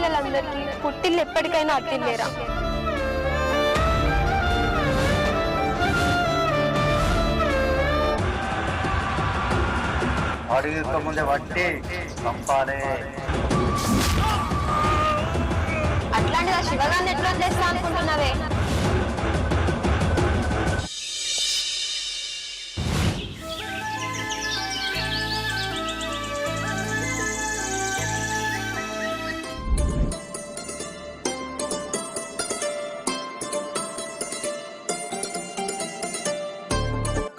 ఆడపిల్లలందరికీ పుట్టిల్లు ఎప్పటికైనా అట్టిల్లేరా? అడిగి ముందే పట్టి చంపాలి. అట్లాంటిగా శివగాన్ని ఎట్లా వదిలేస్తా అనుకుంటున్నావే?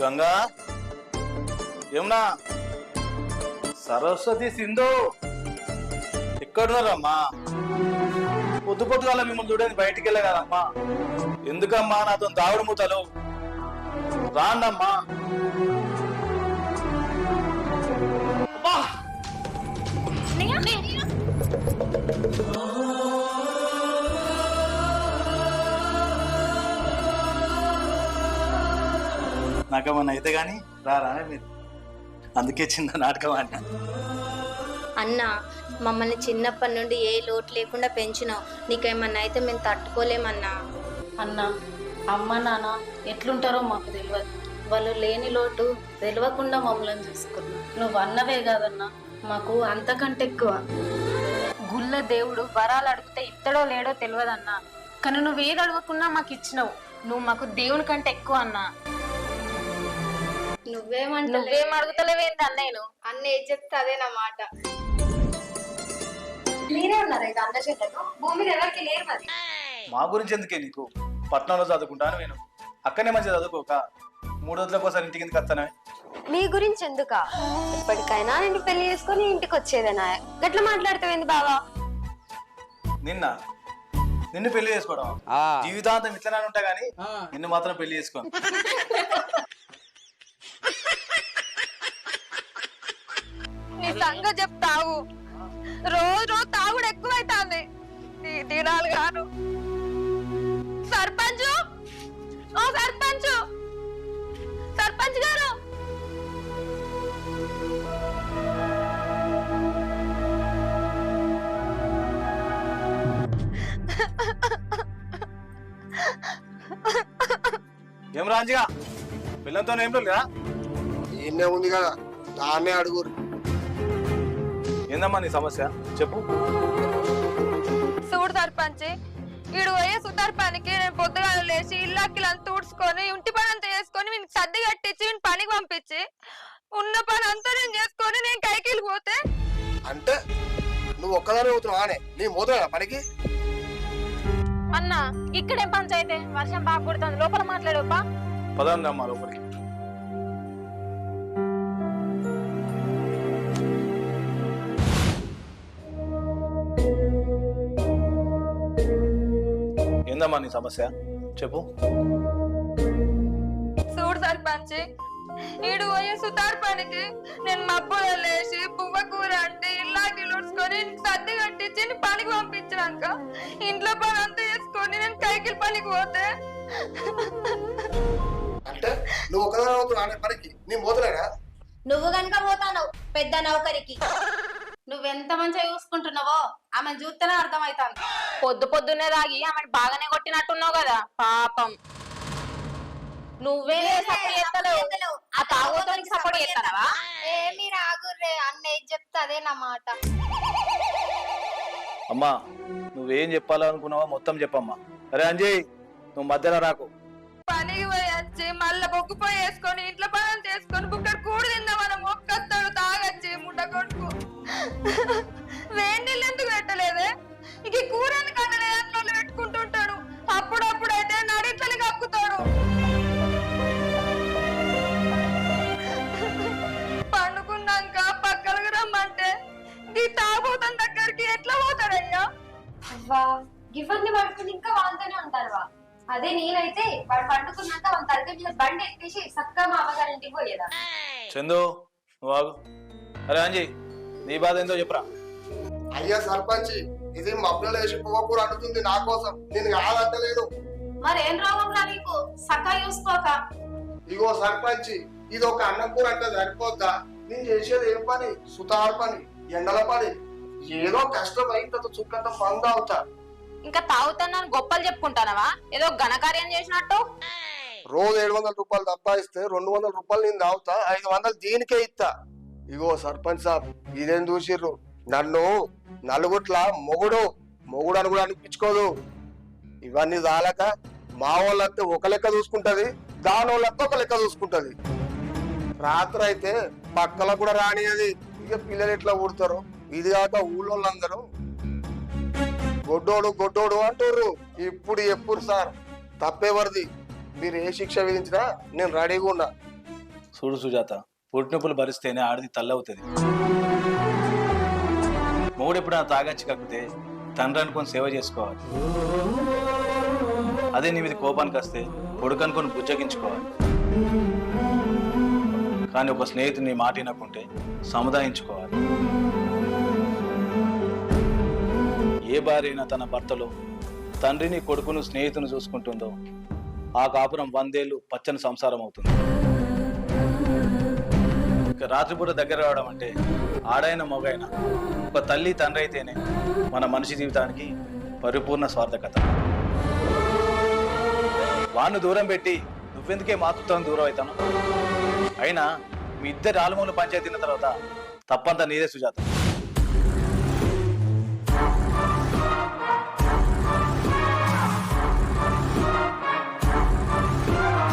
గంగా, యమునా, సరస్వతి, సింధు ఎక్కడున్నారమ్మా? పొద్దు పొద్దుగాల మిమ్మల్ని చూడని బయటికి వెళ్ళే కదమ్మా. ఎందుకమ్మా నాతో దావుడు మూతలు? రాండమ్మా. నాకేమన్నా అయితే గాని రారా మీరు, అందుకే చిన్న నాటకం అన్నా. అన్నా, మమ్మల్ని చిన్నప్పటి నుండి ఏ లోటు లేకుండా పెంచినావు. నీకేమన్నా అయితే మేము తట్టుకోలేమన్నా. అన్న, అమ్మ నాన్న ఎట్లుంటారో మాకు తెలియదు. వాళ్ళు లేని లోటు తెలియకుండా మమ్మల్ని చూసుకున్నావు. నువ్వు అన్నవే కాదన్నా, మాకు అంతకంటే ఎక్కువ. గుళ్ళ దేవుడు వరాలు అడిగితే ఇత్తడో లేడో తెలియదన్నా, కానీ నువ్వేది అడగకున్నా మాకు ఇచ్చినావు. నువ్వు మాకు దేవుని కంటే ఎక్కువ అన్నా. నువ్వేం అడుగుతలేవేంటి అన్నయ్యను? అన్న ఏం చెప్తే అదే నా మాట. మీరే ఉన్నారా ఇది అన్న చెట్లకు? భూమి మీద ఎవరికి లేరు మరి. మా గురించి ఎందుకే నీకు? పట్నంలో చదువుకుంటాను నేను, అక్కడనే మంచిగా చదువుకోక 3 రోజుల కోసం ఇంటికి ఎందుకు వస్తానే? మీ గురించి ఎందుకా? ఎప్పటికైనా నేను పెళ్లి చేసుకొని ఇంటికి వచ్చేదేనా? గట్లా మాట్లాడతావేంది బావా? నిన్ను పెళ్లి చేసుకోవడం జీవితాంతం ఇట్లనే ఉంటా గానీ నిన్ను మాత్రం పెళ్లి చేసుకోను. నీ సంగతి చెప్తావు. రోజు తాగుడు ఎక్కువైతాంది. దినాలు గాను. సర్పంచ్, ఓ సర్పంచ్, సర్పంచ్ గారు, ఏం రాంజిగా పిల్లలతో ఏం లేదా? ఈయనే ఉంది కదా, దాన్నే అడుగురు. ఏందమ్మా నీ సమస్య చెప్పు. చూడు సర్పంచ్, ఈడు పోయే సుతార్పానికి నేను పొద్దుగాలు లేచి ఇల్లాకిలంతా తుడుచుకొని ఇంటి పని అంతా చేసుకొని వీనికి సర్ది కట్టించి వీని పనికి పంపించి ఉన్న పని అంతా నేను చేసుకొని నేను కైకిలు పోతే అంటే నువ్వు ఒక్కదానే పోతున్నావు ఆనే, నీ మోతున్నా పనికి. అన్న, ఇక్కడేం పంచాయితే? వర్షం బాగా కొడుతుంది, లోపల మాట్లాడేవా? పదండి అమ్మా లోపలికి. ఏందమ్మా నీ సమస్య చెప్పు. చూడు సర్పంచ్, ఈడు పోయే సుతార్పానికి నేను మబ్బులో లేచి పువ్వ కూర అంటే ఇల్లాకి లుడ్చుకొని సర్ది కట్టించి పనికి పంపించాక ఇంట్లో పని అంతా చేసుకొని నేను కైకిల్ పనికి పోతే అంటే నువ్వు ఒక్కదానే పోతున్నావు ఆనే పనికి, నీ మోతులేనా? నువ్వు గనుక పోతాను పెద్ద నౌకరికి. నువ్వెంత మంచిగా చూసుకుంటున్నావో ఆమెను చూస్తేనే అర్థమవుతాను. పొద్దు పొద్దున్నే తాగి ఆమెను బాగానే కొట్టినట్టున్నావు కదా పాపం. నువ్వే సపోర్ట్ చేస్తలేవు, ఆ తాగుతానికి సపోర్ట్ చేస్తావా? ఏమి రాగుర్రే, అన్న ఏం చెప్తే అదే నా మాట. అమ్మా నువ్వేం చెప్పాలనుకున్నావో మొత్తం చెప్పమ్మా. అరే అంజయ్, నువ్వు మధ్యలో రాకు. పనికి పోయి వచ్చి మళ్ళా బొగ్గుపోయి వేసుకొని ఇంట్లో పని చేసుకొని బుక్కడ కూడి తిందా మనం ఒక్కస్తాడు తాగచ్చి ముట్ట కొట్టుకు. వేడి నీళ్ళు ఎందుకు పెట్టలేదే? ఇక కూర ఎందుకంటే దాంట్లో పెట్టుకుంటుంటాడు. అప్పుడప్పుడు అయితే నడిట్లని కక్కుతాడు. పండుకున్నాక పక్కలకు రమ్మంటే ఈ తాగుతాం దగ్గరికి ఎట్లా పోతాడయ్యా? అవ్వా, ఇవన్నీ పడుకుని ఇంకా వాళ్ళతోనే ఉంటారు. అదే నేనైతే వాడు పండుకున్నాక వాళ్ళ తల్లి మీద బండి ఎక్కేసి చక్కగా మా అమ్మగారింటికి పోయేదా. చందు నువ్వు ఆగు. అరే అంజయ్, నీ బాధ ఏందో చెప్పరా. అయ్యా సర్పంచ్, ఇది మబ్బులో లేచి పువ్వకూర అడుగుతుంది నా కోసం, నేను కాదంటలేదు. మరేం రోగం రా నీకు? చక్కగా చూసుకోక. ఇగో సర్పంచ్, ఇది ఒక అన్నం కూర అంటే సరిపోద్దా? నేను చేసేది ఏం పని? సుతార్ పని, ఎండల పని. ఏదో కష్టం అయి తత చుక్కంత మంద అవుతా. ఇంకా తాగుతానని గొప్పలు చెప్పుకుంటానవా? ఏదో ఘనకార్యం చేసినట్టు. రోజు 700 రూపాయలు సంపాదిస్తే 200 రూపాయలు నేను తాగుతా, 500 దీనికే ఇస్తా. ఇగో సర్పంచ్ సాబ్, ఇదేం చూసిర్రు? నన్ను నలుగుట్ల మొగుడు అని కూడా అనిపించుకోదు. ఇవన్నీ చాలక మా వాళ్ళంతా ఒక లెక్క చూసుకుంటది, దాని వాళ్ళంతా ఒక లెక్క చూసుకుంటది. రాత్రి అయితే పక్కల కూడా రానియది. ఇక పిల్లలు ఎట్లా ఊడతారు? ఇది కాక ఊళ్ళోళ్ళందరూ గొడ్డోడు అంటారు. ఇప్పుడు ఎప్పుడు సార్ తప్పేవరది? మీరు ఏ శిక్ష విధించినా నేను రెడీగా ఉన్నా. చూడు సుజాత, పుట్టినొప్పులు భరిస్తేనే ఆడిది తల్లవుతుంది. మొగుడు ఎప్పుడైనా తాగచ్చి కాకపోతే తండ్రి అనుకొని సేవ చేసుకోవాలి. అదే నీ మీద కోపానికి వస్తే కొడుకు అనుకొని బుజ్జగించుకోవాలి. కానీ ఒక స్నేహితుని మాట వినకుంటే సముదాయించుకోవాలి. ఏ భార్య అయినా తన భర్తలో తండ్రిని కొడుకును స్నేహితుని చూసుకుంటుందో ఆ కాపురం 100 ఏళ్ళు పచ్చని సంసారం అవుతుంది. ఇక రాత్రిపూట దగ్గర రావడం అంటే ఆడైన మొగైన ఒక తల్లి తండ్రి అయితేనే మన మనిషి జీవితానికి పరిపూర్ణ స్వార్థకత. వాడిని దూరం పెట్టి నువ్వెందుకే మాతృత్వం దూరం అవుతాను? అయినా మీ ఇద్దరు ఆలుమూలు పంచాయతీ తిన్న తర్వాత తప్పంతా నీదే సుజాత.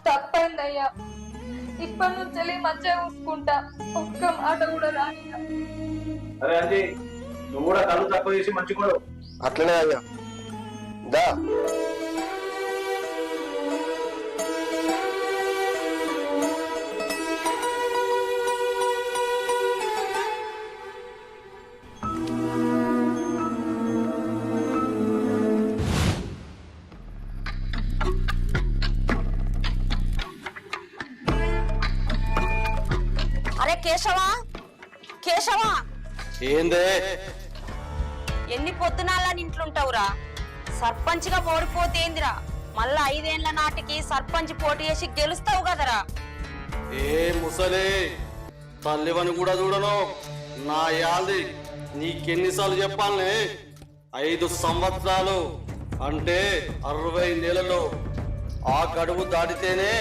తప్పైందయ్యా, ఇప్పటి నుంచి మంచిగా చూసుకుంటా, ఒక్క మాట కూడా రాని. అరే అండి, నువ్వు కూడా కళ్ళు తక్కువ చేసి మంచి కూడా. అట్లనే అయ్యా, దా. అరే కేశవా, ఏందే ఎన్ని పొద్దునాళ్ళ ఇంట్లుంటావురా? సర్పంచ్ గా ఓడిపోతేందిరా? మళ్ళా 5 ఏళ్ల నాటికి సర్పంచ్ పోటీ చేసి గెలుస్తావు కదరా? ఏ ముసలి తల్లివని కూడా చూడను. నా యాది నీకెన్నిసార్లు చెప్పాలనే? 5 సంవత్సరాలు అంటే 60 నెలలు. ఆ గడువు దాటితేనే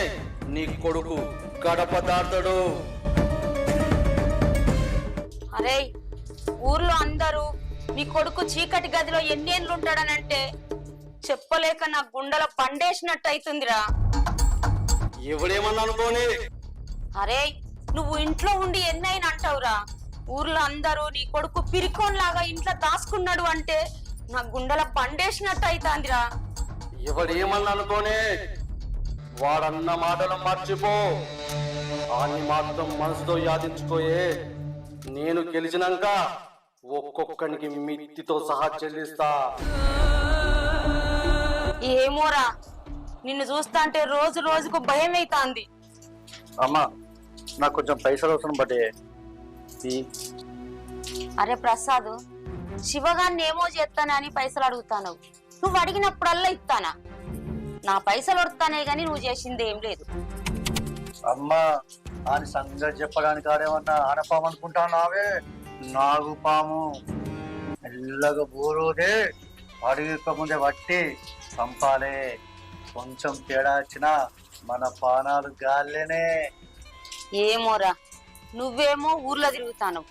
నీ కొడుకు గడప దాటాడు. అరే, ఊర్లో అందరూ నీ కొడుకు చీకటి గదిలో ఎన్నేళ్ళు ఉంటాడనంటే చెప్పలేక నా గుండెల పండేసినట్టు అవుతుందిరా. ఎవడేమన్నా అనుకోని. అరే, నువ్వు ఇంట్లో ఉండి ఎన్నైనా అంటావురా? ఊర్లో అందరూ నీ కొడుకు పిరికోన్లాగా ఇంట్లో దాచుకున్నాడు అంటే నా గుండెల పండేసినట్టు అవుతాందిరా. ఎవడేమన్నా అనుకోని, వాడన్న మాటలు మర్చిపో. ఆన్ని మాత్రం మనసుతో యాదించుకోయే. నేను గెలిచినాక ఒక్కొక్కనికి మిత్తితో సహా చెల్లిస్తా. ఏమోరా, నిన్ను చూస్తా అంటే రోజు రోజుకు భయం అవుతాంది. అమ్మా, నాకు కొంచెం పైసలు అవసరం పడే. అరే ప్రసాద్, శివగాన్ని ఏమో చేస్తానని పైసలు అడుగుతాను. నువ్వు అడిగినప్పుడల్లా ఇస్తానా? నా పైసలు వస్తానే గాని నువ్వు చేసింది ఏం లేదు. అమ్మా, అని సంగతి చెప్పడానికి ఆడేమన్నా ఆనపాము అనుకుంటానావే? నాగుపాము మెల్లగా బోరోదే, అడిగక ముందే పట్టి చంపాలే. కొంచెం తేడా వచ్చినా మన పానాలు గాలినే. ఏమోరా, నువ్వేమో ఊర్లో తిరుగుతాను,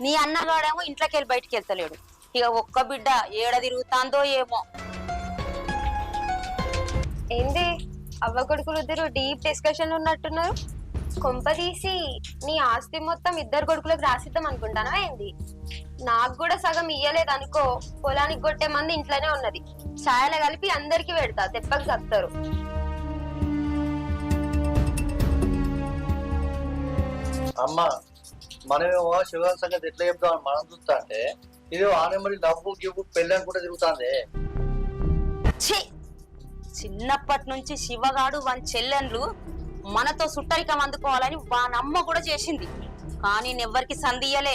నీ అన్నగాడేమో ఇంట్లోకి వెళ్ళి బయటికి వెళ్తలేడు. ఇక ఒక్క బిడ్డ ఏడ తిరుగుతాందో ఏమో. ఏంది అవ్వ కొడుకులు ఇద్దరు డీప్ డిస్కషన్ ఉన్నట్టున్నారు? కొంప తీసి నీ ఆస్తి మొత్తం 2 కొడుకులకు రాసిద్దాం అనుకుంటానా ఏంది? నాకు కూడా సగం ఇయ్యలేదు అనుకో, పొలానికి కొట్టే మంది ఇంట్లోనే ఉన్నది. ఛాయలు కలిపి అందరికి పెడతా, దెబ్బకి చస్తారు. అమ్మా, మనమేమో శివ సంగతి ఎట్లా చెప్తామని మనం చూస్తా అంటే ఇది ఆనమరి నవ్వు గివ్వు పెళ్ళని కూడా తిరుగుతాంది. చిన్నప్పటి నుంచి శివగాడు వాని చెల్లెన్లు మనతో సుట్టరికం అందుకోవాలని వానమ్మ కూడా చేసింది, కానీ నెవ్వరికి సందియలే.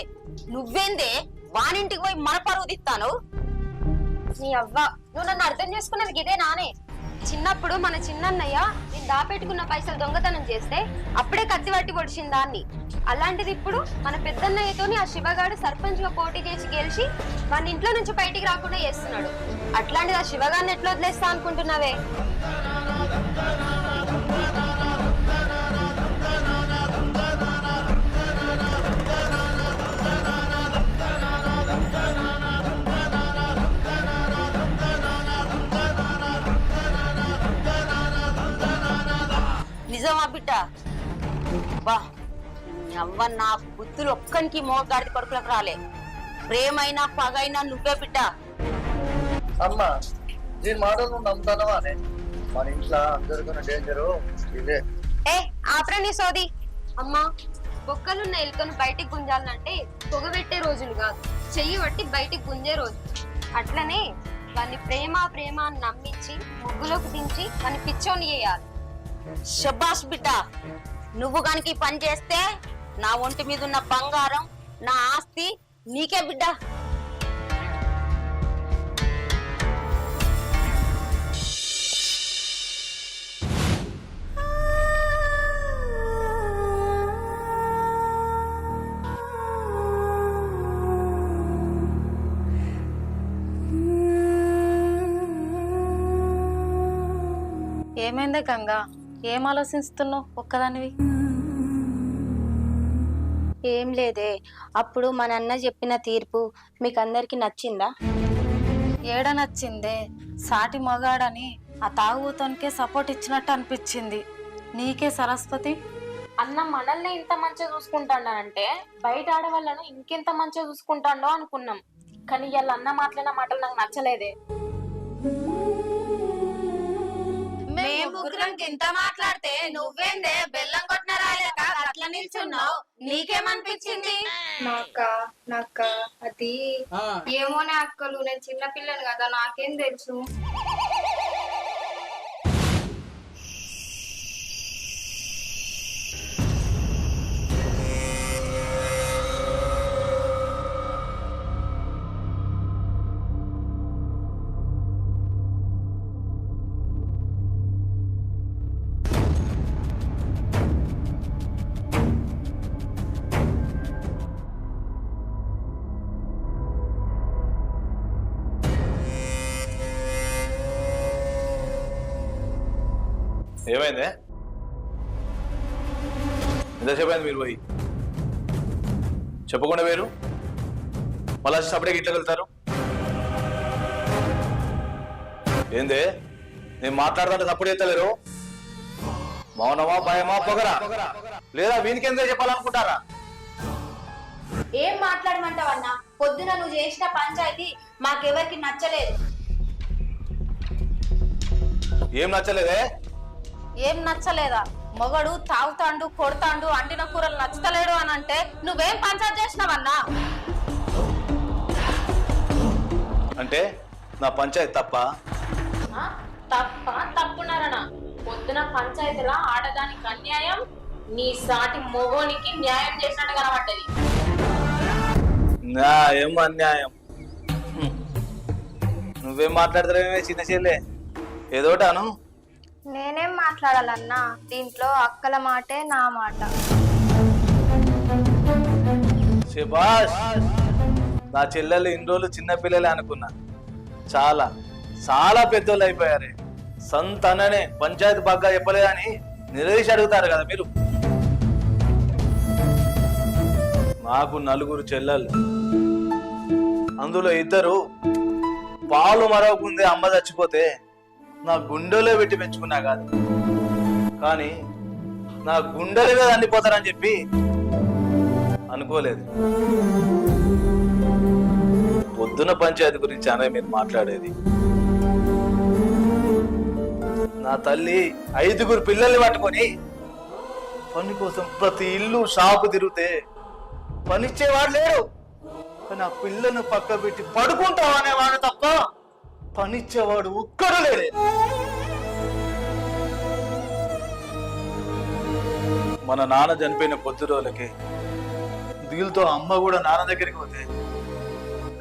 నువ్వేందే వానింటికి పోయి మన పరువు దిస్తాను? నీ అవ్వ, నువ్వు నన్ను అర్థం చేసుకున్నది ఇదే నానే. చిన్నప్పుడు మన చిన్నన్నయ్య దాపెట్టుకున్న పైసలు దొంగతనం చేస్తే అప్పుడే కత్తి పట్టి పొడిచిన దాన్ని. అలాంటిది ఇప్పుడు మన పెద్దన్నయ్యతోని ఆ శివగాడు సర్పంచ్ గా పోటీ చేసి గెలిచి మన ఇంట్లో నుంచి బయటికి రాకుండా చేస్తున్నాడు. అట్లాంటిది ఆ శివగాడిని ఎట్లా వదిలేస్తా అనుకుంటున్నావే? నిజమా బిడ్డ? బా అవ్వ, నా బుద్ధులు ఒక్కనికి మోగాడి కొడుకులకు రాలే. ప్రేమైనా పగైనా నువ్వే బిడ్డ. అమ్మా దీని మాటలు నువ్వు నమ్ముతానవానే? మన ఇంట్లో అందరికన్నా డేంజరు ఇదే. ఏ ఆపరా నీ సోది. అమ్మా, బొక్కలున్న ఎలుకను బయటికి గుంజాలంటే పొగబెట్టే రోజులు కాదు, చెయ్యి పట్టి బయటికి గుంజే రోజు. అట్లనే వాన్ని ప్రేమ ప్రేమ అని నమ్మించి ముగ్గులోకి దించి వాన్ని పిచ్చోని చేయాలి. శబాష్ బిడ్డ, నువ్వు గనికి పని చేస్తే నా ఒంటి మీద ఉన్న బంగారం, నా ఆస్తి నీకే బిడ్డ. ఏమైందే గంగా? ఏం ఆలోచిస్తున్నావు ఒక్కదానివి? ఏం లేదే, అప్పుడు మా నాన్న చెప్పిన తీర్పు మీకు అందరికి నచ్చిందా? ఏడ నచ్చిందే? సాటి మగాడని ఆ తాగుతోనికే సపోర్ట్ ఇచ్చినట్టు అనిపించింది. నీకే సరస్వతి. అన్న మనల్ని ఇంత మంచిగా చూసుకుంటాడంటే బయట ఆడవాళ్ళను ఇంకెంత మంచిగా చూసుకుంటాడో అనుకున్నాం. కానీ ఇవాళ అన్న మాట్లాడిన మాటలు నాకు నచ్చలేదే. ఇంత మాట్లాడితే నువ్వేందే బెల్లం కొట్టిన రాలేక అట్లా నిల్చున్నావు? నీకేమనిపించింది? నాక అది ఏమోనే అక్కలు, నేను చిన్న పిల్లని కదా, నాకేం తెలుసు. ఏమైందే? ఎంతసేపు అయింది మీరు పోయి? చెప్పకుండా వేరు మళ్ళీ సపరేట్గా ఇట్లా వెళ్తారు ఏందే? నేను మాట్లాడుతుంటే సపోర్ట్ చేస్తలేరు? మౌనమా, భయమా, పొగరా? లేదా వీనికెందుకు చెప్పాలనుకుంటారా? ఏం మాట్లాడమంటావన్నా? పొద్దున నువ్వు చేసిన పంచాయతీ మాకెవరికి నచ్చలేదు. ఏం నచ్చలేదే? ఏం నచ్చలేదా? మొగడు తాగుతాండు, కొడతాండు, అండిన కూరలు నచ్చలేడు అని అంటే నువ్వేం పంచాయతీ చేసినావన్నా? అంటే నా పంచాయతీ తప్ప? తప్పున్నారనా? పొద్దున పంచాయతీలా ఆడదానికి అన్యాయం, నీ సాటి మొగోనికి న్యాయం చేసినట్టు కనబడ్డది. న్యాయం అన్యాయం నువ్వేం మాట్లాడతావేమే చిన్న చెల్లె? ఏదోటాను. నేనేం మాట్లాడాలన్నా? దీంట్లో అక్కల మాటే నా మాట. శబాష్, నా చెల్లెలు ఇన్ని రోజులు చిన్నపిల్లలే అనుకున్నా, చాలా చాలా పెద్దోళ్ళు అయిపోయారే. సంత అననే పంచాయతీ బాగా చెప్పలేదని నిలదీసి అడుగుతారు కదా మీరు. నాకు 4 చెల్లెళ్ళు, అందులో 2 పాలు మరవకుందే అమ్మ చచ్చిపోతే నా గుండెలో పెట్టి పెంచుకున్నా కాదు, కానీ నా గుండెల మీద అండిపోతారని చెప్పి అనుకోలేదు. పొద్దున పంచాయతీ గురించి అనే మీరు మాట్లాడేది. నా తల్లి 5 పిల్లల్ని పట్టుకొని పని కోసం ప్రతి ఇల్లు షాపు తిరిగితే పనిచ్చేవాడు లేడు. కానీ ఆ పిల్లను పక్క పెట్టి పడుకుంటావు అనేవాడు తప్ప పనిచ్చేవాడు ఒక్కడు లేడే. మన నాన్న చనిపోయిన కొద్ది రోజులకి దిగులతో అమ్మ కూడా నాన్న దగ్గరికి పోతే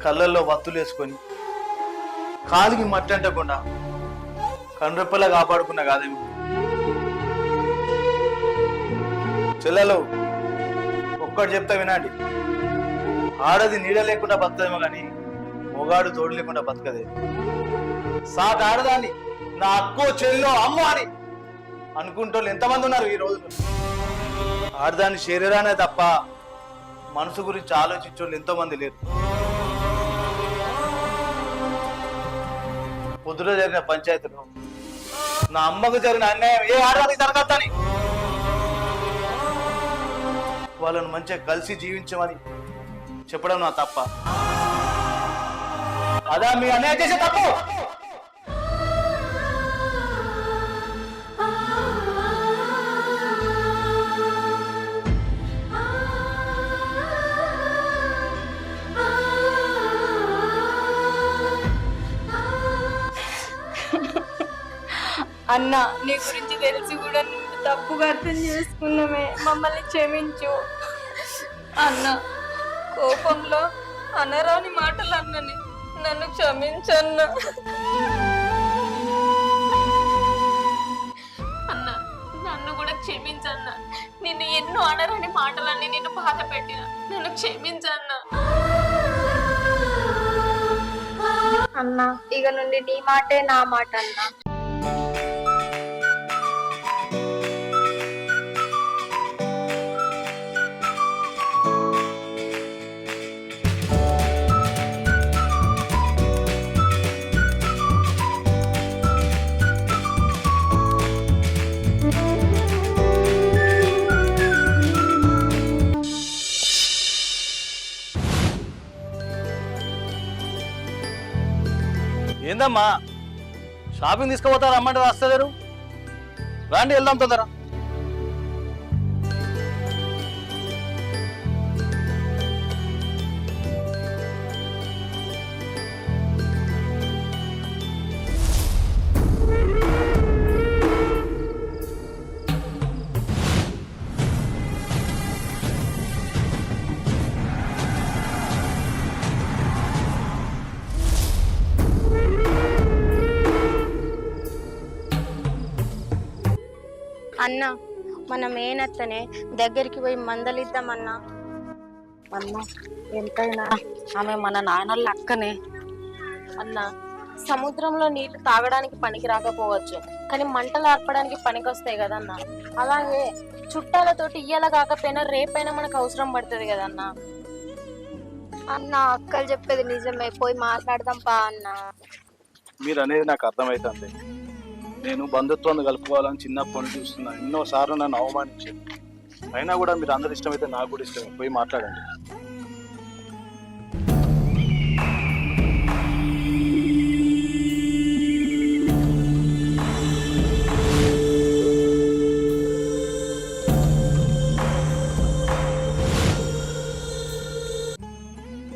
కళ్ళల్లో వత్తులు వేసుకొని కాలికి మట్టి అంటకుండా కండ్రెప్పలా కాపాడుకున్నా కాదేమో. చెల్లెలు ఒక్కటి చెప్తా వినండి, ఆడది నీడ లేకుండా బతకదేమో కానీ మొగాడు తోడు లేకుండా బతకదే. సాటి ఆడదాన్ని నా అక్కో చెల్లో అమ్మ అని అనుకుంటోళ్ళు ఎంతమంది ఉన్నారు ఈ రోజు. ఆడదాని శరీరానే తప్ప మనసు గురించి ఆలోచించోళ్ళు ఎంతో మంది లేరు. పొద్దులో జరిగిన పంచాయతీలో నా అమ్మకు జరిగిన అన్యాయం ఏ ఆడదానికి జరగద్దని వాళ్ళను మంచిగా కలిసి జీవించమని చెప్పడం నా తప్ప? అదా మీ అన్యాయం చేసే తప్పు? అన్న నీ గురించి తెలిసి కూడా నిన్ను తప్పుగా అర్థం చేసుకున్నామే, మమ్మల్ని క్షమించు అన్న. కోపంలో అనరాని మాటలు అన్నని నన్ను క్షమించన్న. అన్న నన్ను కూడా క్షమించన్న. నిన్ను ఎన్నో అనరాని మాటలన్నీ నిన్ను బాధ పెట్టిన, నన్ను క్షమించన్న. అన్న ఇక నుండి నీ మాటే నా మాట అన్న. ఏందమ్మా షాపింగ్ తీసుకుపోతారా? అమ్మంటే వస్తలేరు, రండి వెళ్దాం తొందర. అన్న మన మేనత్తనే దగ్గరికి పోయి మందలిద్దామన్నా. అన్న ఎంతైనా ఆమె మన నాన్నల అక్కనే. అన్న సముద్రంలో నీళ్లు తాగడానికి పనికి రాకపోవచ్చు, కానీ మంటలు ఆర్పడానికి పనికి వస్తాయి కదన్న. అలాగే చుట్టాలతోటి ఇయ్యాల కాకపోయినా రేపైనా మనకు అవసరం పడుతుంది కదన్న. అన్న అక్కలు చెప్పేది నిజమే, పోయి మాట్లాడదాం పా అన్న. మీరు అనేది నాకు అర్థమవుతుంది. నేను బంధుత్వాన్ని కలుపుకోవాలని చిన్నప్పటి నుంచి చూస్తున్నా, ఎన్నోసార్లు నన్ను అవమానించాను. అయినా కూడా మీరు అందరు ఇష్టమైతే నాకు కూడా ఇష్టమే, పోయి మాట్లాడండి.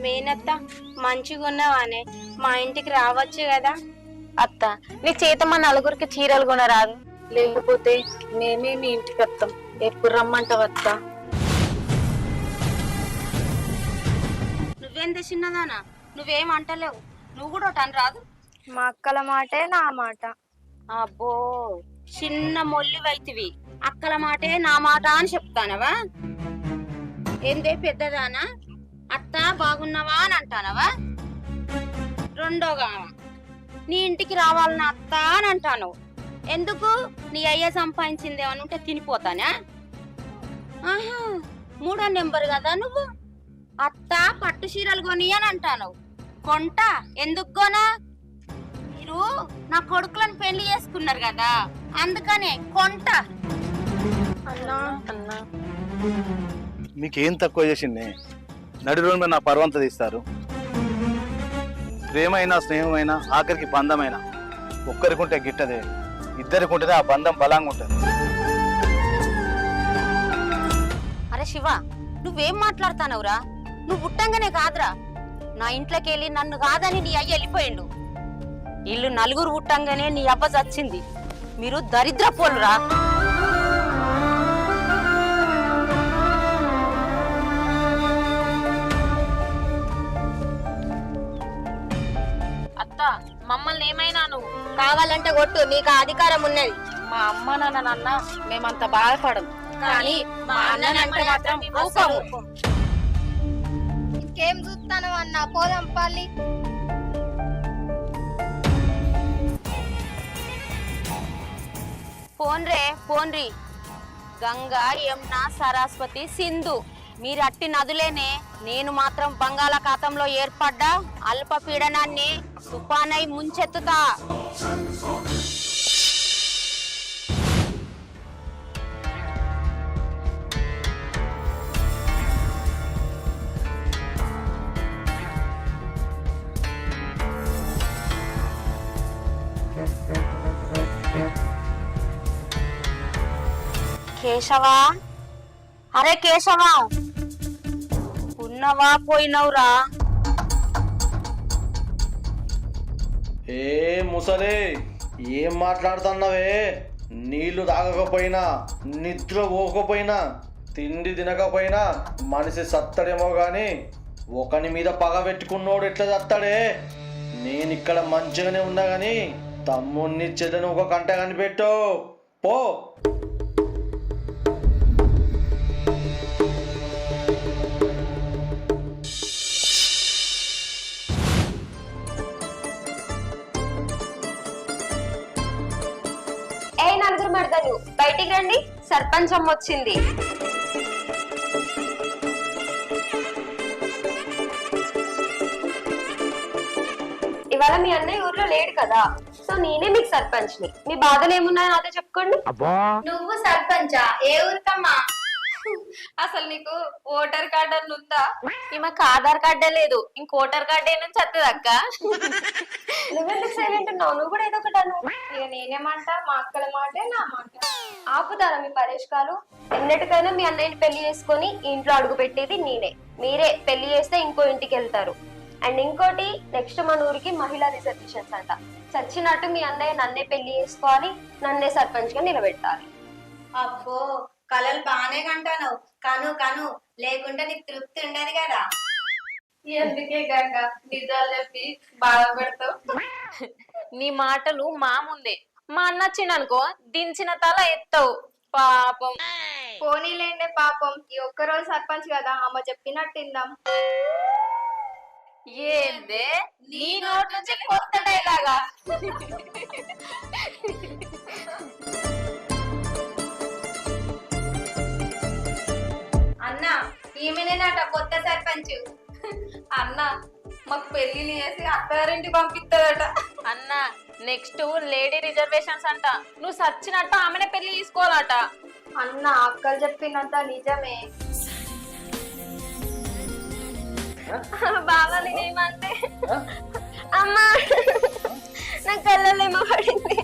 మేనత్త మంచిగా ఉన్నావానే, మా ఇంటికి రావచ్చు కదా. అత్త నీ చేత మా నలుగురికి చీరలు కొనరాదు, లేకపోతే మేమే మీ ఇంటికి వస్తాం. ఎప్పుడు రమ్మంటావు అత్త? నువ్వేం తెచ్చిన్నదానా, నువ్వేం అంటలేవు, నువ్వు కూడా ఒకటి రాదు. మా అక్కల మాటే నా మాట. అబ్బో చిన్న మొల్లివైతివి, అక్కల మాటే నా మాట అని చెప్తానవా? ఏందే పెద్దదానా, అత్త బాగున్నావా అని అంటానవా? రెండోగా నీ ఇంటికి రావాలని అత్త అని అంటాను. ఎందుకు? నీ అయ్య సంపాదించింది ఏమని ఉంటే తినిపోతానా? ఆహా మూడో నెంబర్ కదా నువ్వు. అత్త పట్టు చీరలు కొని అని అంటాను. కొంట ఎందుకు కొనా? మీరు నా కొడుకులను పెళ్లి చేసుకున్నారు కదా, అందుకనే కొంట. అన్నా అన్నా మీకేం తక్కువ చేసింది? నడి రోజు మీద నా పర్వంత తీస్తారు. ప్రేమైనా స్నేహమైనా ఆఖరికి బంధమైనా ఒక్కరికి ఉంటే గిట్టదే, ఇద్దరికి ఉంటేనే ఆ బంధం బలంగా ఉంటుంది. అరే శివ, నువ్వేం మాట్లాడతానవురా? నువ్వు పుట్టంగానే కాదురా నా ఇంట్లోకి వెళ్ళి నన్ను కాదని నీ అయ్య వెళ్ళిపోయిండు. ఇల్లు నలుగురు పుట్టంగానే నీ అబ్బ చచ్చింది. మీరు దరిద్ర పోలురా. అత్త మమ్మల్ని ఏమైనా నువ్వు కావాలంటే కొట్టు, నీకు ఆ అధికారం ఉన్నది. మా మా అమ్మ నాన్న మేమంత బాధపడం, కానీ మా అన్ననంటే మాత్రం ఊపము. ఇంకేం చూస్తాను అన్న, పోదాం పల్లి. పోన్రి గంగా, యమున, సరస్వతి, సింధు మీరు అట్టి నదులేనే. నేను మాత్రం బంగాళాఖాతంలో ఏర్పడ్డ అల్పపీడనాన్ని తుఫానై ముంచెత్తుతా. కేశవా, అరే కేశవా, ఉన్నవా పోయినవురా? ఏ ముసలే, ఏం మాట్లాడుతున్నావే? నీళ్లు తాగకపోయినా, నిద్ర పోకపోయినా, తిండి తినకపోయినా మనిషి సత్తడేమో గాని ఒకని మీద పగ పెట్టుకున్నోడు ఎట్లా చస్తాడే? నేనిక్కడ మంచిగానే ఉన్నా గాని తమ్ముణ్ణి చెల్లెను ఒక కంట కనిపెట్టు పో. నలుగురు మరదలు బయటికి రండి, సర్పంచ్ అమ్మ వచ్చింది. ఇవాళ మీ అన్నయ్య ఊర్లో లేడు కదా, సో నేనే మీకు సర్పంచ్ ని. మీ బాధలు ఏమున్నాయో నాతో చెప్పుకోండి. నువ్వు సర్పంచా? ఏ ఊరికమ్మా? అసలు నీకు ఓటర్ కార్డు అని ఉందా? ఈమెకు ఆధార్ కార్డే లేదు, ఇంక ఓటర్ కార్డే నుంచి వస్తుంది అక్క. నువ్వెందుకు సైలెంట్ ఉన్నావు? నువ్వు కూడా ఏదో ఒకటి అను. ఇక నేనేమంటా, మా అక్కల మాటే నా మాట. ఆపుతారా మీ పరిష్కాలు? ఎన్నటికైనా మీ అన్నయ్యని పెళ్లి చేసుకొని ఇంట్లో అడుగు పెట్టేది నేనే. మీరే పెళ్లి చేస్తే ఇంకో ఇంటికి వెళ్తారు. అండ్ ఇంకోటి, నెక్స్ట్ మన ఊరికి మహిళా రిజర్వేషన్స్ అంట. చచ్చినట్టు మీ అన్నయ్య నన్నే పెళ్లి చేసుకోవాలి, నన్నే సర్పంచ్ గా నిలబెట్టాలి. అబ్బో, కలలు బానే కంటాను. కను లేకుంటే నీకు తృప్తి ఉండదు కదా. ఎందుకే గంగ నిజాలు చెప్పి బాధపడతావు? నీ మాటలు మా ముందే, మా అన్న వచ్చిందనుకో దించిన తల ఎత్తవు. పాపం. పోనీలేండే పాపం, ఈ ఒక్కరోజు సర్పంచ్ కదా, అమ్మ చెప్పినట్టు ఇందాం. ఏందే నీ నోటి నుంచి కొత్త డైలాగా? అన్న, ఈమెనేనట కొత్త సర్పంచ్. అన్న, మాకు పెళ్లిని చేసి అత్తగారింటి పంపిస్తుందట. అన్న, నెక్స్ట్ లేడీ రిజర్వేషన్స్ అంట. నువ్వు సచ్చినట్టు ఆమెనే పెళ్లి తీసుకోవాలట. అన్న, అక్కలు చెప్పినంత నిజమే. బావాలి ఏమంటే అమ్మా, నా కళ్ళలేమో పడింది.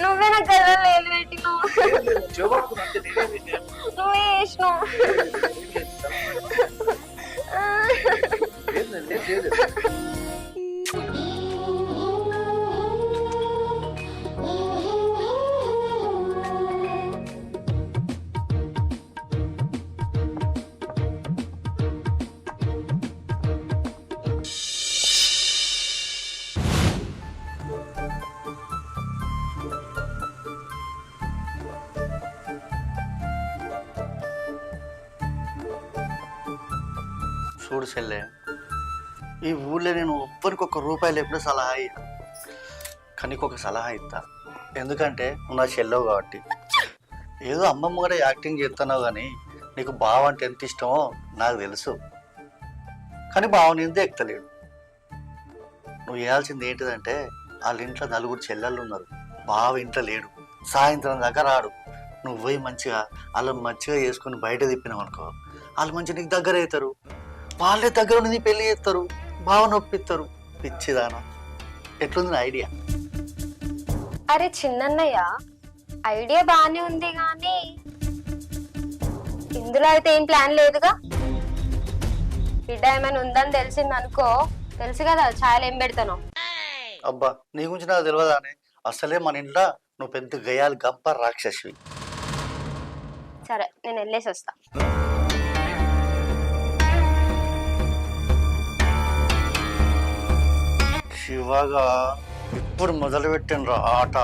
నువ్వే నా కళ్ళలో ఏలు పెట్టినావు. నువ్వే వేసినావు. చూడు చెల్లె, ఈ ఊళ్ళో నేను ఒక్కరికి ₹1 ఎప్పుడు సలహా ఇయ్యా, కానీ ఒక సలహా ఇస్తా. ఎందుకంటే నువ్వు నా చెల్లెవు కాబట్టి. ఏదో అమ్మమ్మ కూడా యాక్టింగ్ చేస్తున్నావు, కానీ నీకు బావ అంటే ఎంత ఇష్టమో నాకు తెలుసు. కానీ బావ నేను ఎక్కలేడు. నువ్వు చేయాల్సింది ఏంటిదంటే, వాళ్ళ ఇంట్లో 4 చెల్లెళ్ళు ఉన్నారు, బావ ఇంట్లో లేడు, సాయంత్రం దాకా రాడు. నువ్వు పోయి మంచిగా వాళ్ళు మంచిగా చేసుకుని బయట తిప్పినావు అనుకో, వాళ్ళు మంచిగా నీకు దగ్గర అవుతారు. వాళ్ళే దగ్గర ఉండి పెళ్లి చేస్తారు, బావ నొప్పిస్తారు. పిచ్చిదానా, ఎట్లుంది నా ఐడియా? అరే చిన్నన్నయ్య, ఐడియా బానే ఉంది కానీ ఇందులో అయితే ఏం ప్లాన్ లేదుగా. బిడ్డ ఏమైనా ఉందని తెలిసింది అనుకో, తెలుసు కదా ఛాయలు ఏం పెడతాను. అబ్బా, నీ గురించి నాకు తెలియదానే. అసలే మన ఇంట్లో నువ్వు పెద్ద గయాలు గంప రాక్షసివి. సరే, నేను వెళ్ళేసి వస్తా. శివగా ఇప్పుడు మొదలు పెట్టిన ఆట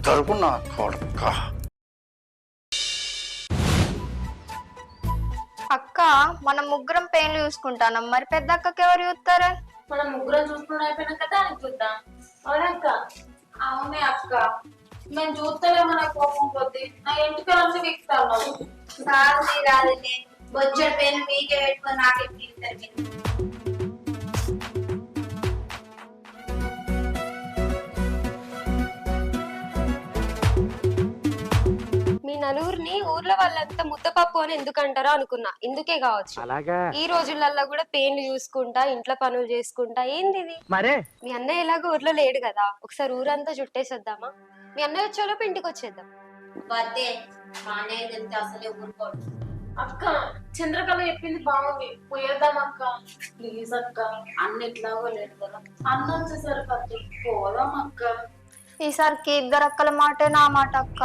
దొరుకున్నా కొడుక. అక్క మనం ముగ్గురం పెయిన్లు చూసుకుంటాం, మరి పెద్ద అక్కకి ఎవరు చూస్తారా? మనం ముగ్గురం చూసుకుని అయిపోయినాక దానికి చూద్దాం. అవునక్క. అవునే అక్క, మేము చూస్తలే మన కోపం కొద్ది నా ఎంటికలన్నీ వీక్తాను. రాదులే బొచ్చడి పెయిన్ మీకే పెట్టుకొని నాకే తీరుతారు. మీ నలుగురిని ఊర్లో వాళ్ళంతా ముద్దపప్పు అని ఎందుకు అంటారో అనుకున్నా, ఇందుకే కావచ్చు. ఈ రోజులలో కూడా పెయిన్లు చూసుకుంటా ఇంట్లో పనులు చేసుకుంటా ఏంది ఇది? మీ అన్నయ్య ఎలాగో ఊర్లో లేడు కదా, ఒకసారి ఊరంతా చుట్టేసేద్దామా? మీ అన్నయ్య వచ్చేలోపు ఇంటికి వచ్చేద్దాం. అసలే ఊరుకోడు. అక్క చంద్రకళ చెప్పింది బాగుంది, పోయేద్దాం అక్క. ప్లీజ్ అక్క, అన్న ఎట్లాగో లేదు కదా. అన్న వచ్చేసరికి అక్క పోదాం అక్క. ఈసారికి ఇద్దరు అక్కల మాటే నా మాట అక్క.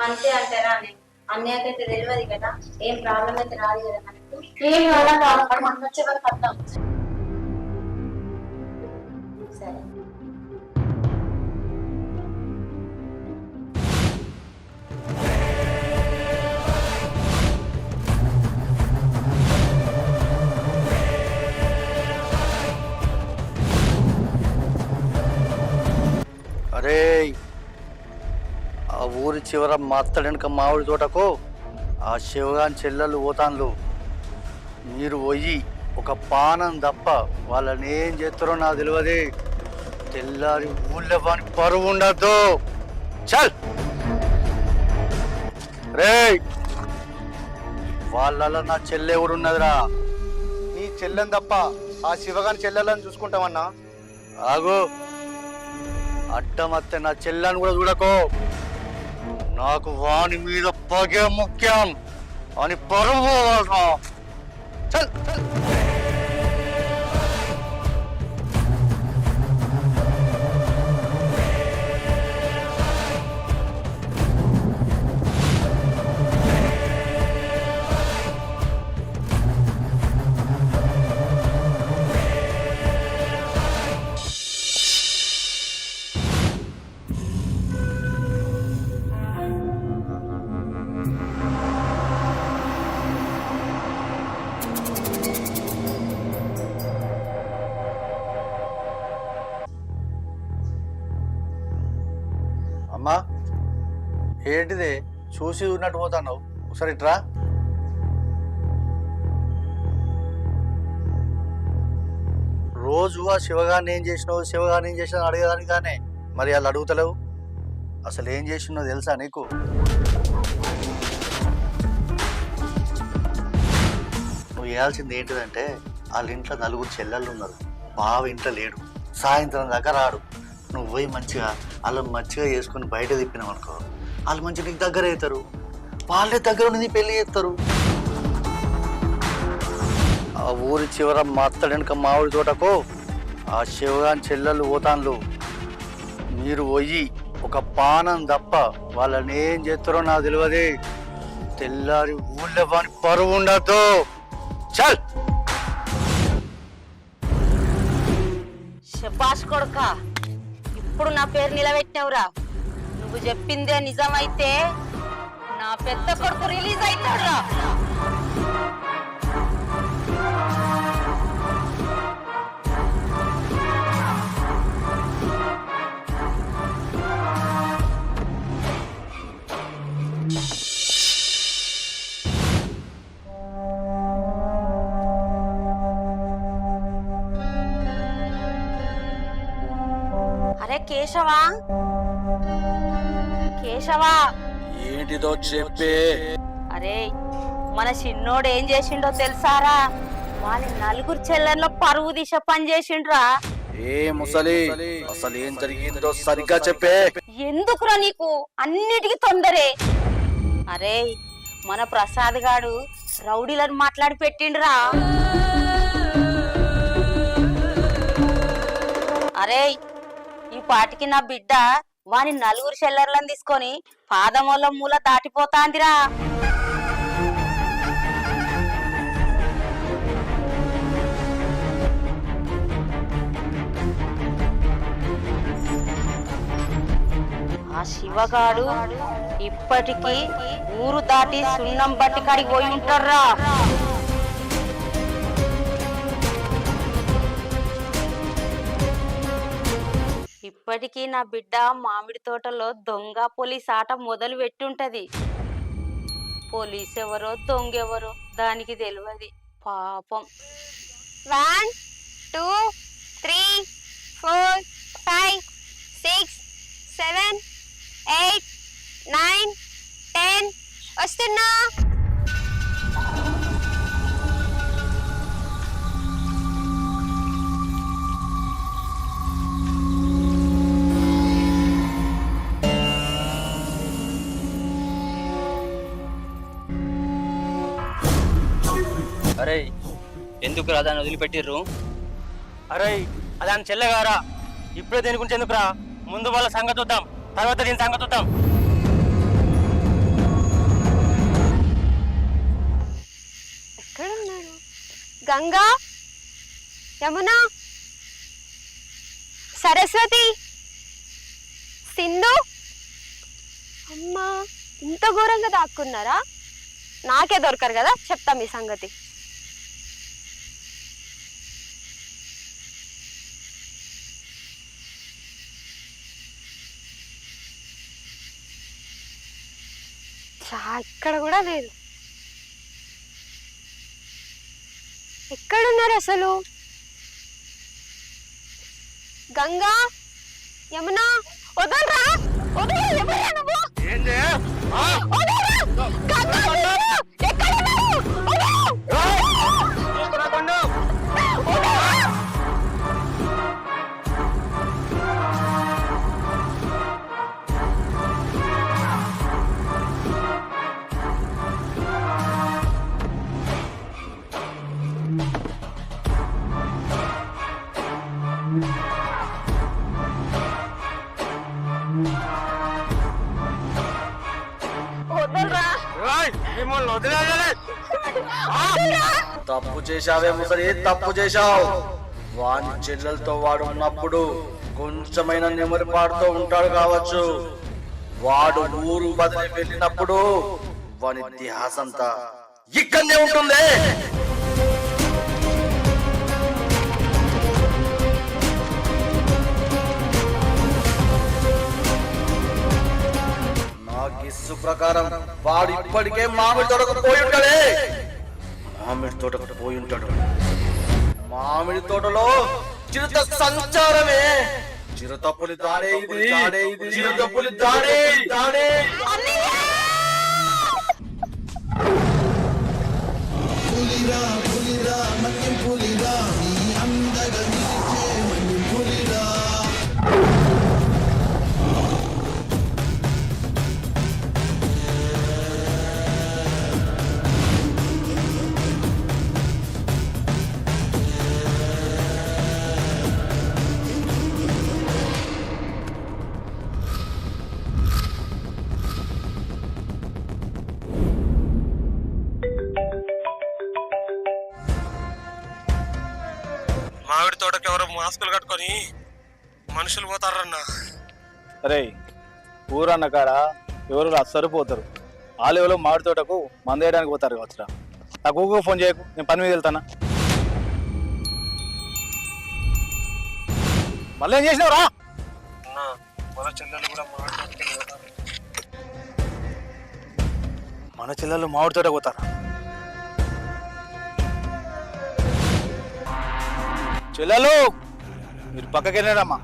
అంతే అంటారా అని అన్నయ్యకైతే తెలియదు కదా, ఏం ప్రాబ్లం అయితే రాదు కదా మనకు. ఏం కావాలి మనం వచ్చే వరకు అర్థం. సరే అరే ఆ ఊరి చివర మత్తడెనక మామిడి తోటకు ఆ శివగాని చెల్లెలు పోతాన్లు. మీరు పోయి ఒక పానం తప్ప వాళ్ళని ఏం చేస్తారో నాకు తెలియదు. తెల్లారి ఊళ్ళో వాని పరువు ఉండద్దు. చల్ రే, వాళ్ళలో నా చెల్లె ఎవరున్నదిరా? నీ చెల్లెని తప్ప ఆ శివగాని చెల్లెలని చూసుకుంటామన్నా. ఆగు, అడ్డమత్తే నా చెల్లెని కూడా చూడకో. నాకు వాని మీద పగే ముఖ్యం అని పరువు. చల్ చల్. అమ్మా, ఏంటిది చూసి ఉన్నట్టు పోతున్నావు? ఒకసారి ఇట్రా. రోజు ఆ శివగారిని ఏం చేసినావు, శివగారిని ఏం చేసినావు అడిగేదానికి కానీ మరి వాళ్ళు అడుగుతలేవు. అసలు ఏం చేసినావు తెలుసా నీకు? నువ్వు వేయాల్సింది ఏంటిదంటే, వాళ్ళ ఇంట్లో నలుగురు చెల్లెళ్ళు ఉన్నారు, బావ ఇంట్లో లేడు, సాయంత్రం దాకా రాడు. నువ్వు పోయి మంచిగా వాళ్ళని మంచిగా చేసుకుని బయట తిప్పినావు అనుకో, వాళ్ళు మంచిగా నీకు దగ్గర అవుతారు. వాళ్ళే దగ్గర ఉండి పెళ్లి చేస్తారు. ఆ ఊరి చివర మత్తడెనక మామిడి తోటకు ఆ శివగాని చెల్లెళ్ళు పోతాన్లు. మీరు పోయి ఒక పానం తప్ప వాళ్ళని ఏం చేస్తారో నాకు తెలియదు. తెల్లారి ఊళ్ళో వాని పరువు ఉండద్దు. చల్. శబాష్ కొడుక, ఇప్పుడు నా పేరు నిలబెట్టినవురా. నువ్వు చెప్పిందే నిజమైతే నా పెద్ద కొడుకు రిలీజ్ అవుతాడురా. అరే కేశవా, కేశవా, ఏంటిదో చెప్పే. అరే మన చిన్నోడు ఏం చేసిండో తెలుసారా? వాళ్ళ నలుగురు చెల్లెల్లో పరువు దిశ పని చేసిండ్రా. ఏ ముసలి, అసలు ఏం జరిగిందో సరిగ్గా చెప్పే. ఎందుకురా నీకు అన్నిటికీ తొందరే? అరే మన ప్రసాద్ గాడు రౌడీలను మాట్లాడి పెట్టిండ్రా. అరే ఈ పాటికి నా బిడ్డ వాని నలుగురు షెల్లర్లను తీసుకొని పాదమూల మూల దాటిపోతాందిరా. ఆ శివగాడు ఇప్పటికీ ఊరు దాటి సున్నం బట్టి కాడికి పోయి ఉంటారా. ఇప్పటికీ నా బిడ్డ మామిడి తోటలో దొంగ పోలీస్ ఆట మొదలు పెట్టుంటది. పోలీస్ ఎవరో దొంగ ఎవరో దానికి తెలియదు పాపం. 1 2 3 4 5 6 7 8 9 10 వస్తున్నా. అరే ఎందుకు రా దాన్ని వదిలిపెట్టిర్రు? అరే అదాని చెల్లెగారా, ఇప్పుడే దేని గురించి ఎందుకురా? ముందు వాళ్ళ సంగతి చూద్దాం, తర్వాత దీని సంగతి చూద్దాం. ఎక్కడున్నారు? గంగా, యమున, సరస్వతి, సింధు. అమ్మా, ఇంత ఘోరంగా దాక్కున్నారా? నాకే దొరకరు కదా, చెప్తా మీ సంగతి. ఇక్కడ కూడా లేదు. ఎక్కడున్నారు అసలు? గంగా, యమున, వదలరా, వదలరా, ఎవరా నువ్వు? వదలరా, గంగా, ఎక్కడున్నారు? తప్పు చేశావే ముసలి, తప్పు చేశావు. వాని చెల్లెలతో వాడు ఉన్నప్పుడు కొంచెమైన నెమరి పాడుతూ ఉంటాడు కావచ్చు. వాడు ఊరు బదిలి వెళ్ళినప్పుడు వాని ఇతిహాసంతా ఇక్కడనే ఉంటుంది. నా గిస్సు ప్రకారం వాడు ఇప్పటికే మామిడి తోటకు పోయి ఉంటాడే. మామిడి తోటకు పోయి ఉంటాడు. మామిడి తోటలో చిరుత సంచారమే. చిరుతపులి దాడే ఇది, చిరుతపులి దాడే. మామిడి తోటకి ఎవరో మాస్కులు కట్టుకొని మనుషులు పోతారన్నా. అరే ఊరన్న కాడ ఎవరు సరిపోతారు. వాళ్ళు ఎవరో మామిడి తోటకు మందు వేయడానికి పోతారు కావచ్చురా. నాకు గూగుల్ ఫోన్ చేయకు, నేను పని మీద వెళ్తానా. మళ్ళీ ఏం చేసినావురా? మన చెల్లెలు కూడా మన చెల్లెలు మామిడి తోట పోతారా? చెల్లెలు మీరు పక్కకి వెళ్ళారమ్మా.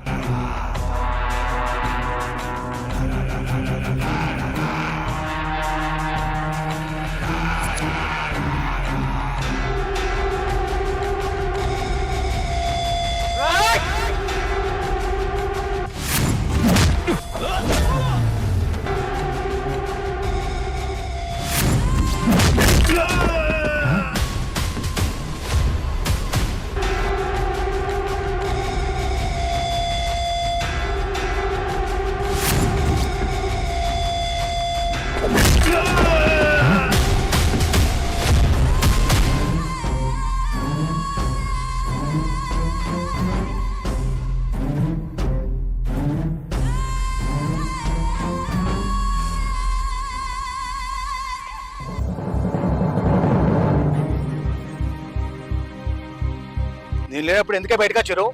నేను లేనప్పుడు ఎందుకే బయటకు వచ్చారు?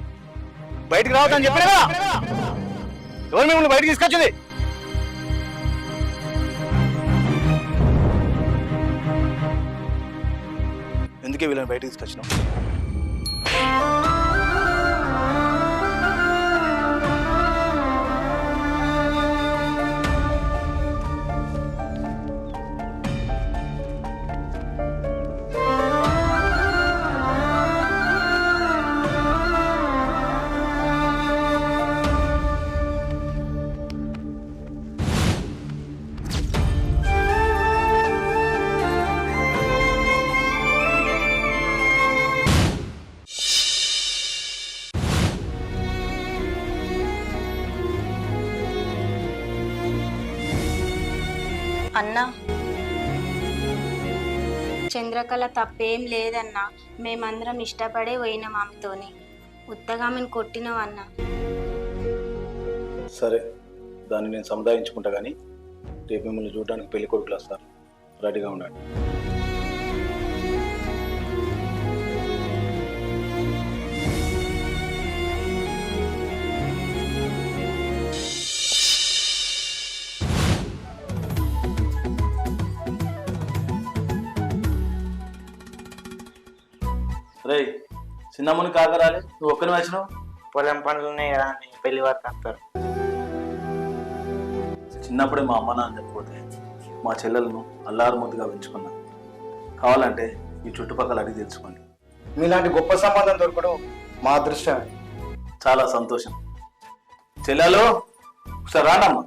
బయటకు రావద్దని చెప్పినా కదా. ఎవరు మిమ్మల్ని బయటకు తీసుకొచ్చింది? ఎందుకే వీళ్ళని బయటకు తీసుకొచ్చినాం? అన్నా, చంద్రకళ తప్పేం లేదన్నా. మేమందరం ఇష్టపడే పోయినాం ఆమెతోని. ఉత్తగా ఆమెను కొట్టినావన్నా. సరే, దాన్ని నేను సముదాయించుకుంటా, కానీ రేపు మిమ్మల్ని చూడడానికి పెళ్లి కొడుకులు వస్తారు. రెడీగా ఉండండి. రే, చిన్నమ్మని కాకరాలి, నువ్వు ఒక్కని వచ్చినావు. పొలం పనులు ఉన్నాయి కదా అని పెళ్లి వరకు వస్తారు. చిన్నప్పుడే మా అమ్మ నాన్న చెప్పిపోతే మా చెల్లెలను అల్లారు ముద్దుగా పెంచుకున్నాను. కావాలంటే ఈ చుట్టుపక్కల అడిగి తెలుసుకోండి. మీలాంటి గొప్ప సంబంధం దొరకడం మా అదృష్టమే. చాలా సంతోషం. చెల్లెలు ఒకసారి రానమ్మా.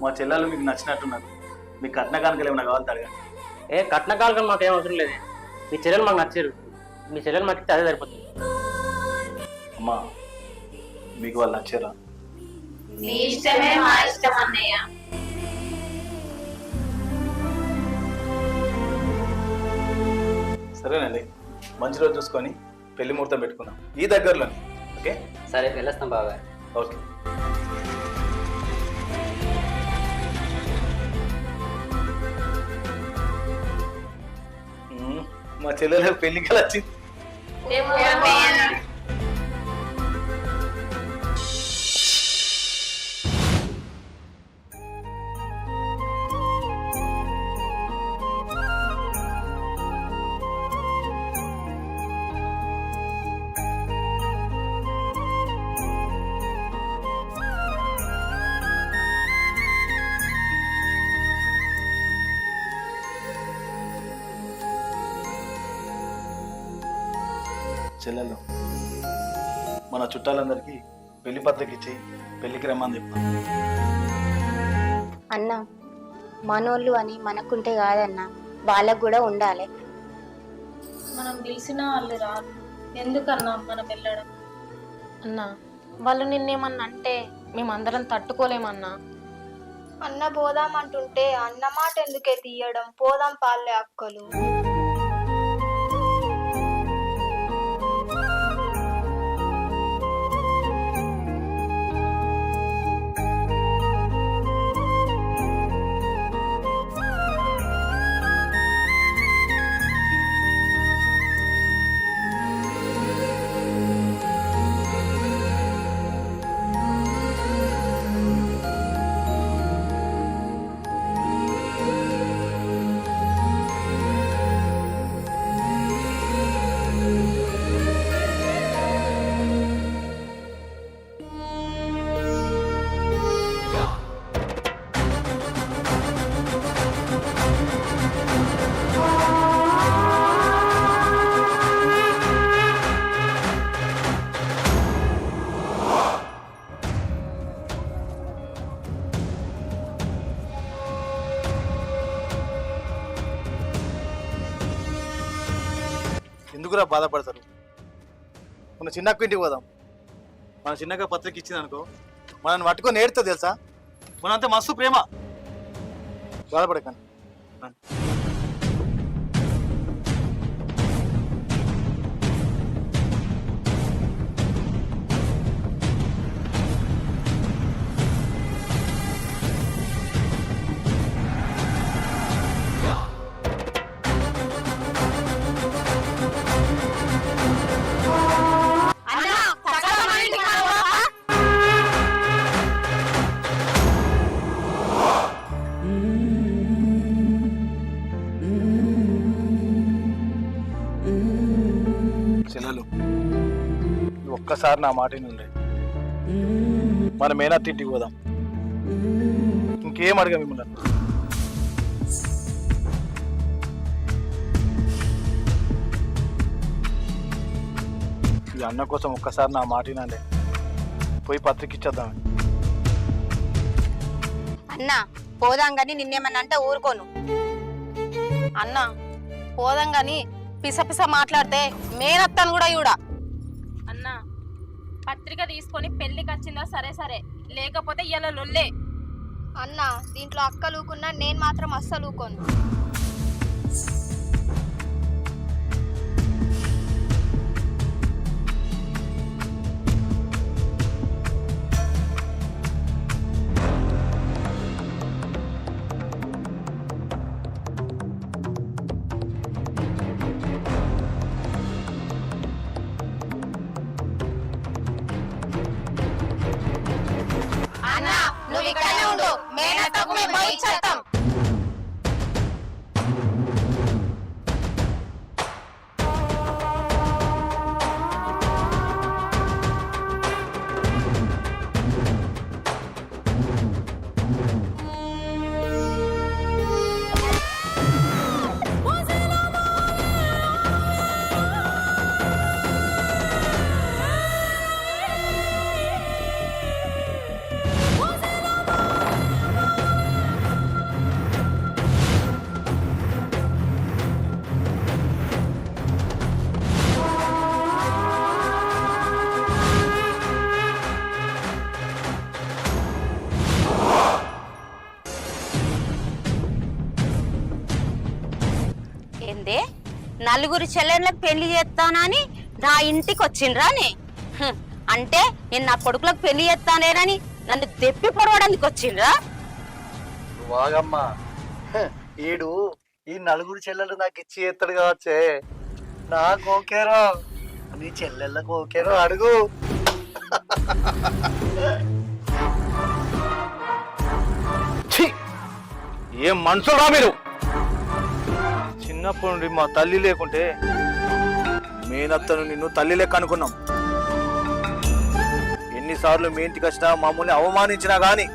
మా చెల్లెలు మీకు నచ్చినట్టున్నారు. మీకు కట్న కానుకలు ఏమైనా కావాలి అడగండి. కట్న కాలం మాకు ఏం అవసరం లేదు. మీ చెల్లెలు మాకు నచ్చారు. మీ చెల్లెలు మాకు ఇస్తే అదే సరిపోతుంది. అమ్మా, మీకు వాళ్ళు నచ్చారా? నీ ఇష్టమే మా ఇష్టం అన్నయ్య. సరేనండి, మంచి రోజు చూసుకొని పెళ్లి ముహూర్తం పెట్టుకుందాం ఈ దగ్గరలోనే. ఓకే, సరే వెళ్ళొస్తాం బాగా. ఓకే. మా చెల్లెలు పెళ్లికి వచ్చింది. చెల్లెలు, మన చుట్టాలందరికీ పెళ్లి పత్రిక ఇచ్చి పెళ్లికి రమ్మని చెప్తాం. అన్న, మనోళ్ళు అని మనకుంటే కాదన్న, వాళ్ళకు కూడా ఉండాలి. మనం పిలిచిన వాళ్ళు రాదు. ఎందుకన్నా మనం వెళ్ళడం? అన్నా, వాళ్ళు నిన్నేమన్నా అంటే మేమందరం తట్టుకోలేమన్నా. అన్న పోదామంటుంటే అన్న మాట ఎందుకే తీయడం? పోదాం పాలే అక్కలు. ఎందుకురా బాధపడతారు? మన చిన్నక్క ఇంటికి పోదాం. మన చిన్నక్క పత్రిక ఇచ్చింది అనుకో, మనల్ని పట్టుకొని ఏడుతుంది తెలుసా? మనంతా మస్తు ప్రేమ. బాధపడకండి. చెల్లెలు, ఒక్కసారి నా మాట నుండి మన మేనత్త ఇంటికి పోదాం. ఇంకేం అడగా మిమ్మల్ని. ఈ అన్న కోసం ఒక్కసారి నా మాట వినండి. పోయి పత్రిక ఇచ్చేద్దాం. అన్న పోదాం గాని నిన్నేమన్నా అంటే ఊరుకోను. అన్న పోదాం గాని పిస పిస మాట్లాడితే మేనత్తను కూడా ఇవిడ. అన్న పత్రిక తీసుకొని పెళ్లికి వచ్చిందా సరే సరే, లేకపోతే ఇలా లొల్లే. అన్న దీంట్లో అక్కలుకున్నా నేను మాత్రం అస్సలు ఊకోను. అన్న నువ్వు ఇక్కడే ఉండు, మేనత్తకు మేము పోయి ఇచ్చేస్తాం. ఏందే నలుగురు చెల్లెళ్ళకి పెళ్లి చేస్తానని నా ఇంటికి వచ్చిండ్రాని? అంటే నేను నా కొడుకులకు పెళ్లి చేస్తానేనని నన్ను దెప్పి పొడవడానికి వచ్చిండ్రా? వాగమ్మా, ఈడు ఈ నలుగురు చెల్లెలు నాకు ఇచ్చి ఎత్తాడు కావచ్చే. నాకు ఓకేరో, నీ చెల్లెళ్ళకు ఓకేరో అడుగు. ఏం మనుషులా మీరు? చిన్నప్పటి నుండి మా తల్లి లేకుంటే మేనత్తను నిన్ను తల్లి లెక్క అనుకున్నాం. ఎన్నిసార్లు మీ ఇంటికి వచ్చినా మమ్మల్ని అవమానించినా గాని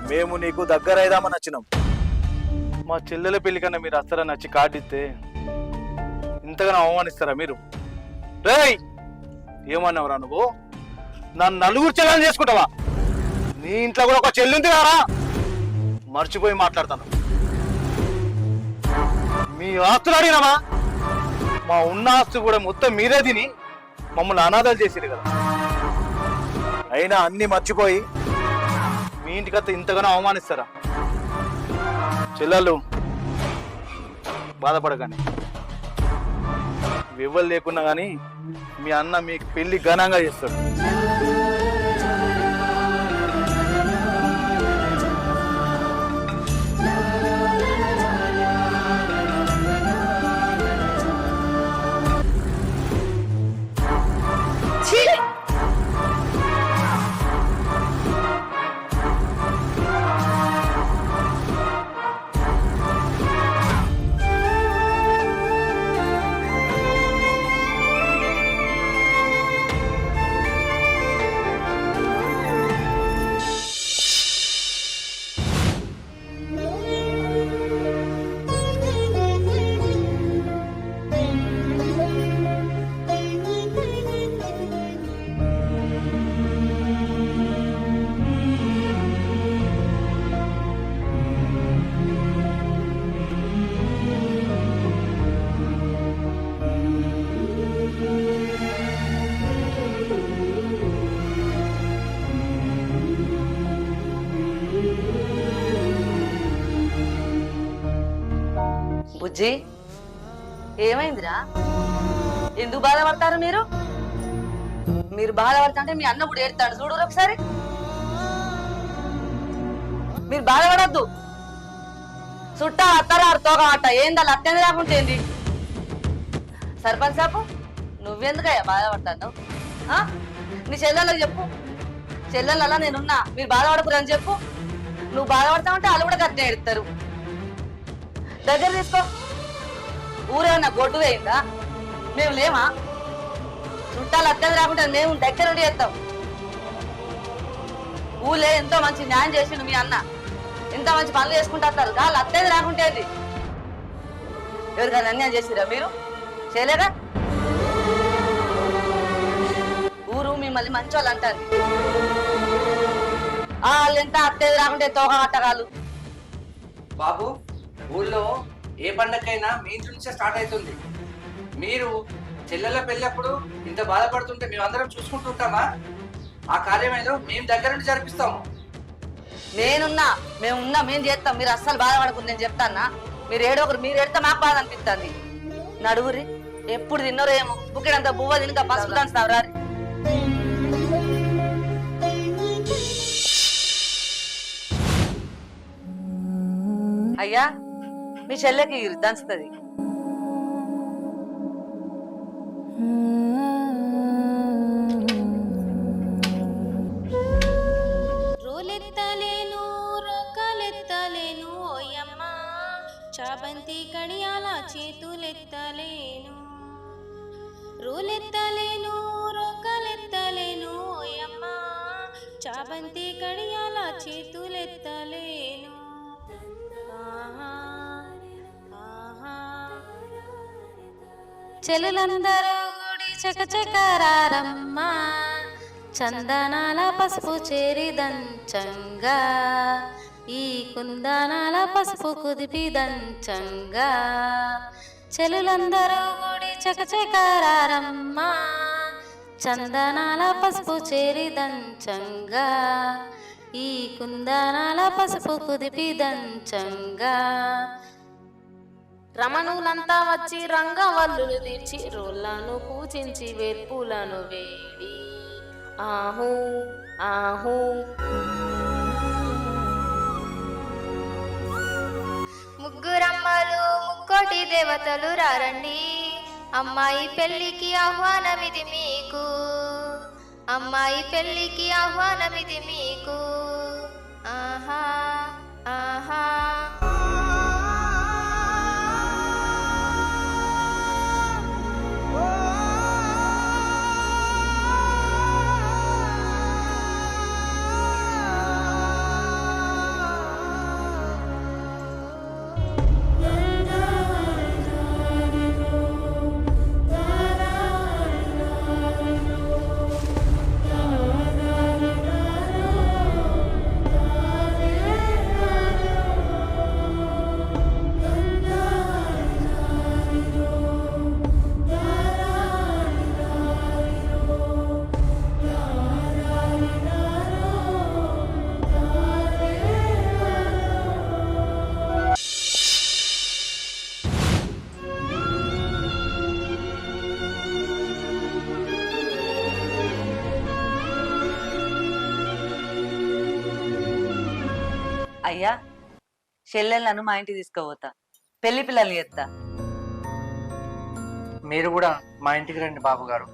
మేము నీకు దగ్గర అయిదామని వచ్చినాం. మా చెల్లెల పెళ్లి కన్నా మీరు వస్తారని వచ్చి కార్డు ఇస్తే ఇంతగానో అవమానిస్తారా మీరు? రేయ్, ఏమన్నావురా నువ్వు? నన్ను నలుగురు చెల్లెలు చేసుకుంటావా? నీ ఇంట్లో కూడా ఒక చెల్లి ఉంది కారా? మర్చిపోయి మాట్లాడతాను. మీ ఆస్తులు అడిగినామా? మా ఉన్న ఆస్తు కూడా మొత్తం మీరే తిని మమ్మల్ని అనాథాలు చేసిరు కదా. అయినా అన్ని మర్చిపోయి మీ ఇంటికత్త ఇంతగానో అవమానిస్తారా? చెల్లెళ్ళు బాధపడకండి, వివ్వలు లేకున్నా కానీ మీ అన్న మీకు పెళ్లి ఘనంగా చేస్తాడు. బుజ్జి ఏమైందిరా? ఎందుకు బాధపడతారు మీరు? మీరు బాధపడతాంటే మీ అన్న కూడా ఏడతాడు. చూడు ఒకసారి. మీరు బాధపడద్దు. చుట్టా అత్తరారు తోగమాట ఏంది అలా అత్యంత రాకుంటే ఏంది? సర్పంచ్ సాపు నువ్వెందుకయ్యా బాధపడతాను? నీ చెల్లెళ్ళకి చెప్పు. చెల్లెళ్ళు అలా నేనున్నా, మీరు బాధపడకురని చెప్పు. నువ్వు బాధపడతావంటే వాళ్ళు కూడా కట్టిన ఎడతారు. దగ్గర తీసుకో. ఊరేమన్నా గొడ్డు వేయిందా? మేము లేమా? చుట్టాలు అత్యంత రాకుంటే మేము దగ్గర ఉండి చేస్తాం. ఊళ్ళే ఎంతో మంచి న్యాయం చేసిండు మీ అన్న. ఎంత మంచి పనులు చేసుకుంటారు. వాళ్ళు అత్యంత రాకుంటేది. ఎవరికైనా అన్యాయం చేసిరా మీరు? చేయలేదా? ఊరు మిమ్మల్ని మంచి వాళ్ళు అంటారు. వాళ్ళు ఎంత అత్యంత రాకుంటే తోక కట్టగాలు. బాబు, ఊళ్ళో ఏ పండగకైనా మీ ఇంటి నుంచే స్టార్ట్ అవుతుంది. మీరు చెల్లెల పెళ్ళప్పుడు ఇంత బాధపడుతుంటే మేమందరం చూసుకుంటుంటామా? ఆ కార్యం ఏదో మేము దగ్గర నుండి జరిపిస్తాము. నేనున్నా, మేమున్నా, మేము చేస్తాం. మీరు అస్సలు బాధపడకుండా నేను చెప్తానా? మీరు ఏడొకరు, మీరు ఏడితే మాకు బాధ అనిపిస్తుంది. నడుగురి, ఎప్పుడు తిన్నారో ఏమో. బుక్కిడంత బువ్వ తినక పసుపు దంచుతావు రారి. అయ్యా, మీ చెల్లెకి దంచుతుంది. రోలెత్తలేను రొక్కలెత్తలేను ఓయమ్మ, చాబంతి కడియాల చేతులెత్తలేను. రోలెత్తలేను రొక్కలెత్తలేను ఓయమ్మ, చాబంతి కడియాల చేతులెత్తలేను. చెలులందరూ గుడి చకచకరారమ్మ, చందనాల పసుపు చేరి దంచంగా, ఈ కుందనాల పసుపు కుదిపి దంచంగా. చెలులందరూ గుడి చకచకరారమ్మ, చందనాల పసుపు చేరి దంచంగా, ఈ కుందనాల పసుపు కుదిపి దంచంగా. రమణులంతా వచ్చి రంగవల్లులు తీర్చి రోళ్లను పూజించి వేర్పులను వేడి. ఆహూ ఆహూ. ముగ్గురమ్మలు ముక్కోటి దేవతలు రారండి, అమ్మాయి పెళ్లికి ఆహ్వానమిది మీకు. అమ్మాయి పెళ్లికి ఆహ్వానమిది మీకు. ఆహా ఆహా. అయ్యా, చెల్లెళ్ళను మా ఇంటికి తీసుకుపోతా. పెళ్లి పిల్లలు చేస్తా. మీరు కూడా మా ఇంటికి రండి బాబు గారు.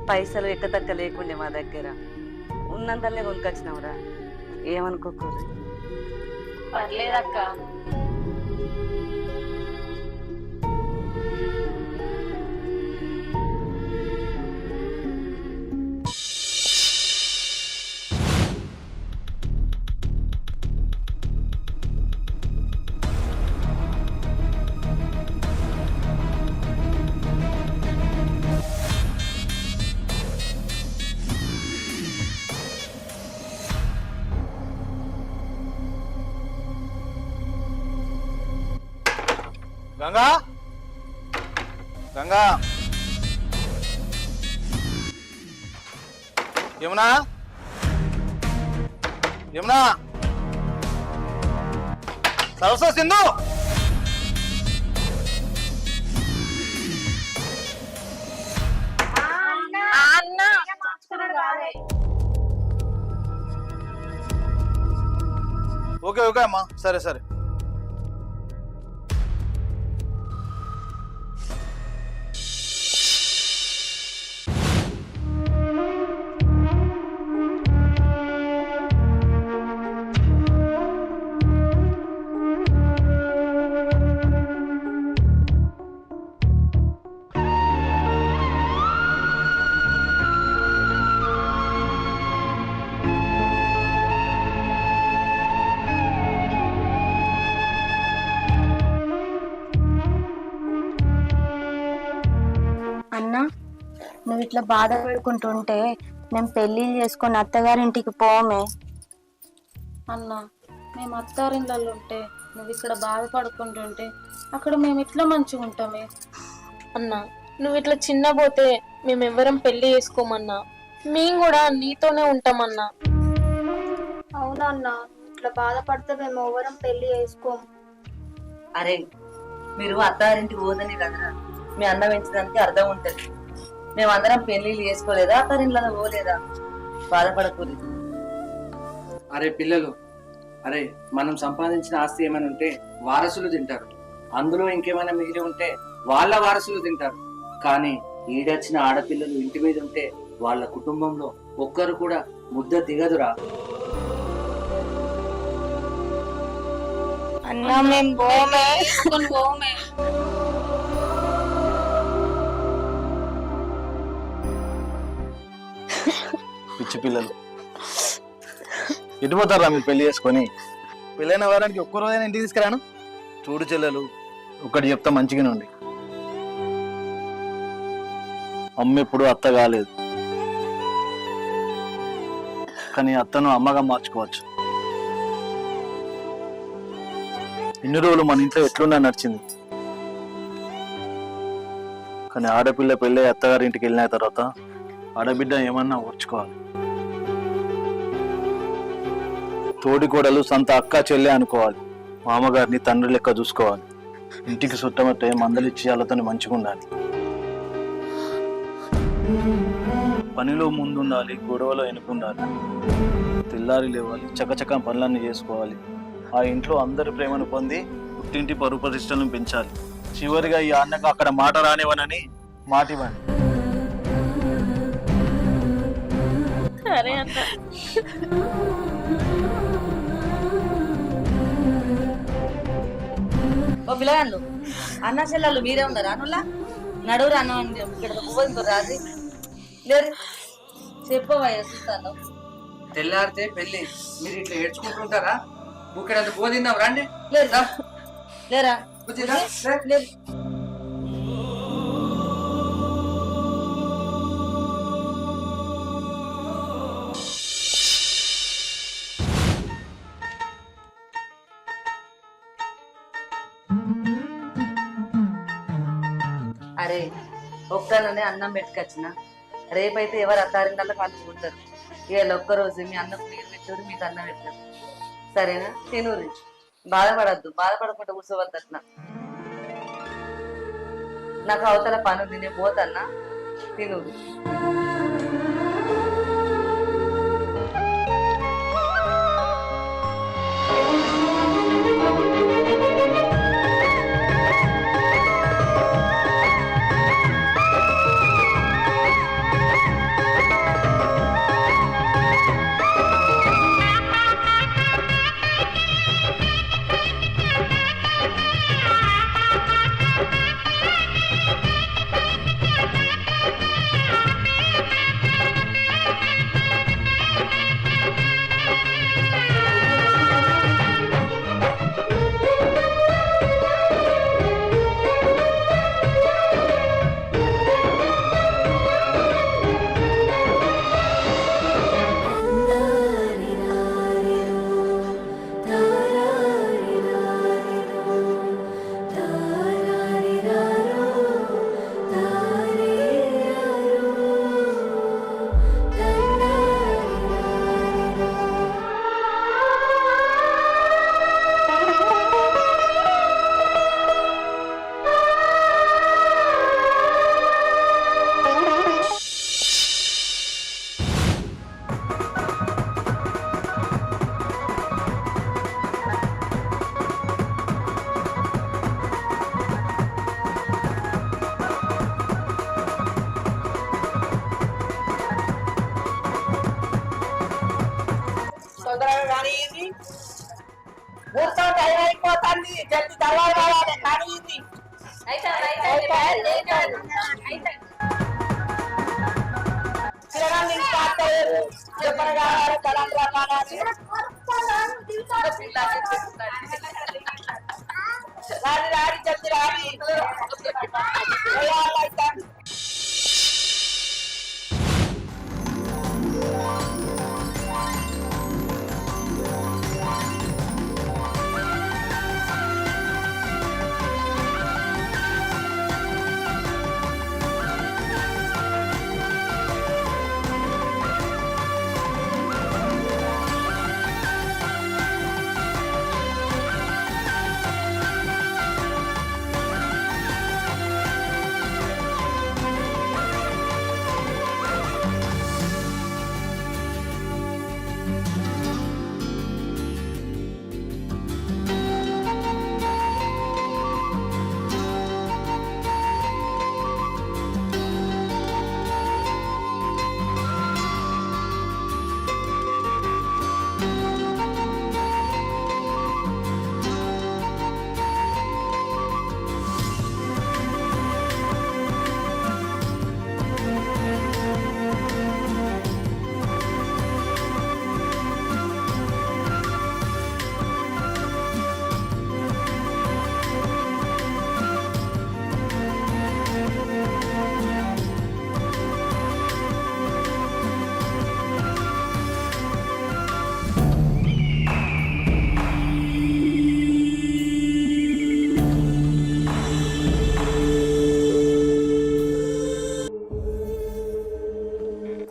పైసలు ఎక్కతక్క లేకుండే మా దగ్గర, ఉన్నంతలే కొనుకొచ్చినావురా, ఏమనుకోకూడదు. పర్లేదక్క. గంగా, గంగా, యమునా, యమునా, సరస్వ, సింధు. ఓకే ఓకే అమ్మా, సరే సరే. అన్నా, నువ్వు ఇట్లా బాధపడుకుంటుంటే మేము పెళ్లి చేసుకొని అత్తగారింటికి పోమే. అన్నా, మేము అత్తారిండ్లలో ఉంటే నువ్వు ఇక్కడ బాధపడుకుంటుంటే అక్కడ మేము ఇట్లా మంచిగా ఉంటామే. అన్నా, నువ్వు ఇట్లా చిన్నపోతే మేమెవ్వరం పెళ్లి చేసుకోమన్నా, మేము కూడా నీతోనే ఉంటామన్నా. అవునన్నా, ఇట్లా బాధపడితే మేము ఎవరం పెళ్లి చేసుకోము. అరే, మీరు అత్తారింటికి పోదని కదరా మీ అన్న పెంచడానికి అర్థం ఉంటుంది. మేమందరం పెళ్లిళ్ళు చేసుకోలేదా, అత్తారింట్లో పోలేదా? బాధపడకూడదు. అరే పిల్లలు, అరే మనం సంపాదించిన ఆస్తి ఏమైనా ఉంటే వారసులు తింటారు, అందులో ఇంకేమైనా మిగిలి ఉంటే వాళ్ళ వారసులు తింటారు. కానీ ఈడొచ్చిన ఆడపిల్లలు ఇంటి మీద ఉంటే వాళ్ళ కుటుంబంలో ఒక్కరు కూడా ముద్ద దిగదురా. అన్నా, మేము పోమే. పిచ్చి పిల్లలు, ఎటు పోతారా మీరు పెళ్లి చేసుకొని? పెళ్ళైన వారానికి ఒక్కరోజైనా ఇంటికి తీసుకురాను. చూడు చెల్లెలు, ఒకటి చెప్తా మంచిగానే ఉండి, అమ్మ ఎప్పుడు అత్త కాలేదు, కానీ అత్తను అమ్మగా మార్చుకోవచ్చు. ఇన్ని రోజులు మన ఇంట్లో ఎట్లున్నా నడిచింది, కానీ ఆడపిల్ల పెళ్ళి అత్తగారి ఇంటికి వెళ్ళిన తర్వాత ఆడబిడ్డ ఏమన్నా ఓర్చుకోవాలి. తోడి కోడలు సొంత అక్క చెల్లె అనుకోవాలి, మామగారిని తండ్రి లెక్క చూసుకోవాలి, ఇంటికి చుట్టమట్టే మందలిచ్చి వాళ్ళతో మంచిగా ఉండాలి, పనిలో ముందుండాలి, గొడవలో వెనుకుండాలి, తెల్లారి లేవాలి, చకచక పనులన్నీ చేసుకోవాలి, ఆ ఇంట్లో అందరి ప్రేమను పొంది పుట్టింటి పరువు ప్రతిష్టలను పెంచాలి. చివరిగా ఈ అన్నకు అక్కడ మాట రానివ్వనని మాట ఇవ్వండి. సరే అన్న. ఓ పిల్లగాళ్ళు, అన్న చెల్లెళ్ళు మీరే ఉన్నారా? అనులా నడువురు అన్న ఇక్కడ పువ్వు రాదు లేదు, చెప్పవయ్యా చూస్తాను. తెల్లారితే పెళ్లి, మీరు ఇట్లా ఏడ్చుకుంటుంటారా? ఇక్కడ పోదిందాం రండి. లేదు లేరా లేదు. అరే, ఒక్కననే అన్నం పెట్టుకొచ్చిన, రేపైతే ఎవరు అత్తారిందల్లా కలుపుకుంటారు. ఇవాళ ఒక్కరోజు మీ అన్నం నీరు పెట్టారు, మీకు అన్నం పెట్టారు. సరేనా? తినూరి, బాధపడద్దు, బాధపడకుండా కూర్చోవద్దు అట్లా. నాకు అవతల పనులు తినే పోతన్నా, తినూరి. కూర్చో టైం అయిపోతుంది జల్ది తెల్లవారాలి కానీ ఇది రాడి జల్ది రాడి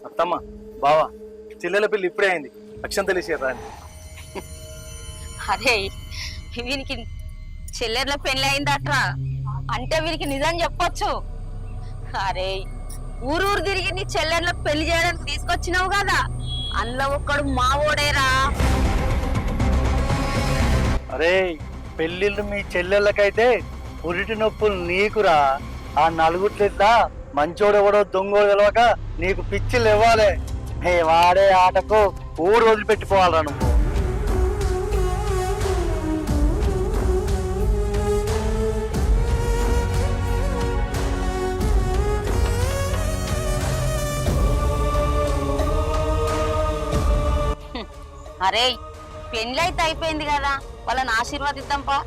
అత్తమ్మ బావా చెల్లెల పెళ్లి ఇప్పుడే అయింది అక్షంతలు వేసేరా అని అరే వీనికి చెల్లెర్ల పెళ్లి అయిందట్రా అంటే వీరికి నిజం చెప్పొచ్చు. అరే ఊరు తిరిగి నీ చెల్లెర్ల పెళ్లి చేయడానికి తీసుకొచ్చినావు కదా, అందులో ఒక్కడు మావోడేరా. అరే పెళ్ళిళ్ళు మీ చెల్లెళ్ళకైతే పురిటి నొప్పులు నీకురా. ఆ నలుగుట్లెట్లా మంచోడెవడో దొంగోడు తెలవక నీకు పిచ్చిలు ఇవ్వాలి. వాడే ఆటకు ఊరు వదిలిపెట్టిపోవాలరా నువ్వు. అరే పెళ్లి అయితే అయిపోయింది కదా, వాళ్ళని ఆశీర్వాదిద్దాంపా.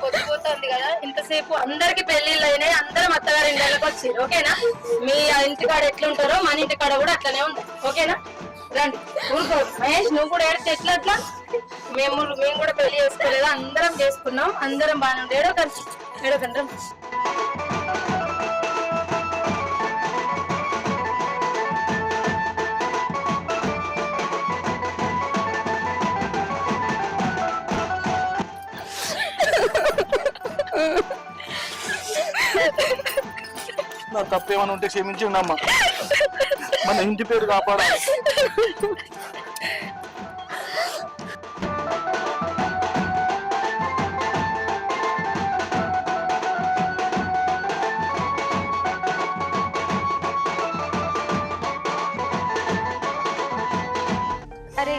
పొద్దుపోతుంది కదా, ఇంతసేపు అందరికి పెళ్లిళ్ళు అయినాయి, అందరం అత్తగారి ఇంటికి వచ్చారు. ఓకేనా? మీ ఇంటికాడ ఎట్లుంటారో మన ఇంటికాడ కూడా అట్లనే ఉంటాం. ఓకేనా? రండి. ఊరుకో మహేష్, నువ్వు కూడా ఏడితే ఎట్లా అట్లా? మేము కూడా పెళ్లి చేసుకోలేదు, అందరం చేసుకున్నాం, అందరం బాగానే ఉంది. ఏడోకండి రండి. నా తప్పేమైనా ఉంటే క్షమించండి అమ్మా, మన ఇంటి పేరు కాపాడాలి. అరే,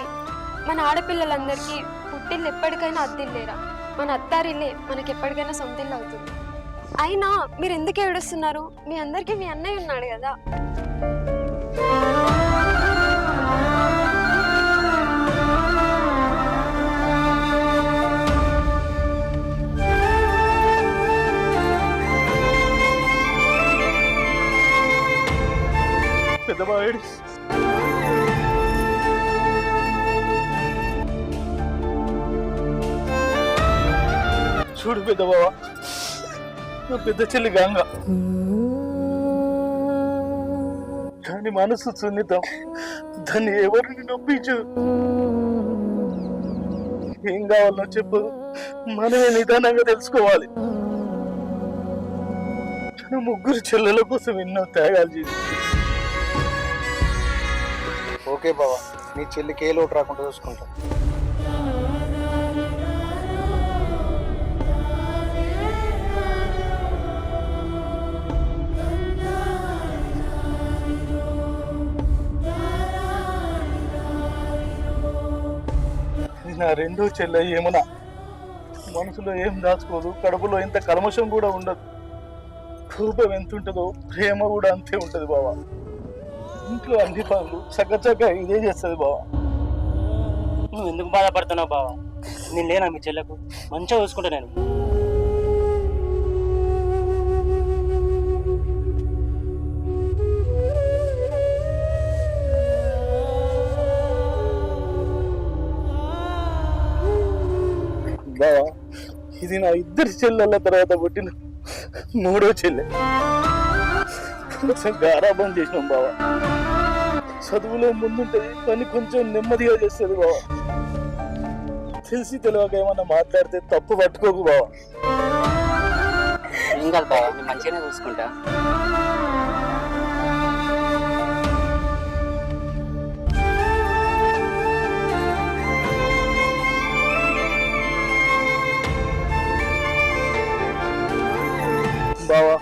మన ఆడపిల్లలందరికీ పుట్టిల్లు ఎప్పటికైనా అద్దిల్లేరా? మన అత్తారిల్లే మనకి ఎప్పటికైనా సొంతిల్లు అవుతుంది. అయినా మీరు ఎందుకు ఏడుస్తున్నారు? మీ అందరికీ మీ అన్నయ్య ఉన్నాడు కదా. పెద్దబాడు చూడు పెద్దబావ, నా పెద్ద చెల్లి గంగ, దాని మనసు సున్నితం, దాన్ని ఎవరిని నొప్పించు. ఏం కావాలో చెప్పు, మనమే నిదానంగా తెలుసుకోవాలి. తన ముగ్గురు చెల్లెల కోసం ఎన్నో త్యాగాలు చేసి. ఓకే బావా, నీ చెల్లికి ఏ లోటు రాకుండా చూసుకుంటా. నా రెండో చెల్లె ఏమన్నా మనసులో ఏం దాచుకోదు, కడుపులో ఇంత కల్మషం కూడా ఉండదు. కోపం ఎంత ఉంటుందో ప్రేమ కూడా అంతే ఉంటది బావా. ఇంట్లో అన్ని పనులు చక్కచక్క ఇదే చేస్తుంది బావా. నువ్వు ఎందుకు బాధపడుతున్నావు బావా? నేను లేనా మీ చెల్లెకు? మంచిగా చూసుకుంటా నేను. బావా, ఇది నా ఇద్దరు చెల్లెళ్ళ తర్వాత పుట్టిన మూడో చెల్లె. కొంచెం గారాబం చేసినాం బావా. చదువులో ముందుంటది, పని కొంచెం నెమ్మదిగా చేస్తుంది బావా. తెలిసి తెలియక ఏమన్నా మాట్లాడితే తప్పు పట్టుకోకు బావా. ఏం కాదు బావా, నేను మంచిగానే చూసుకుంటా. బావా,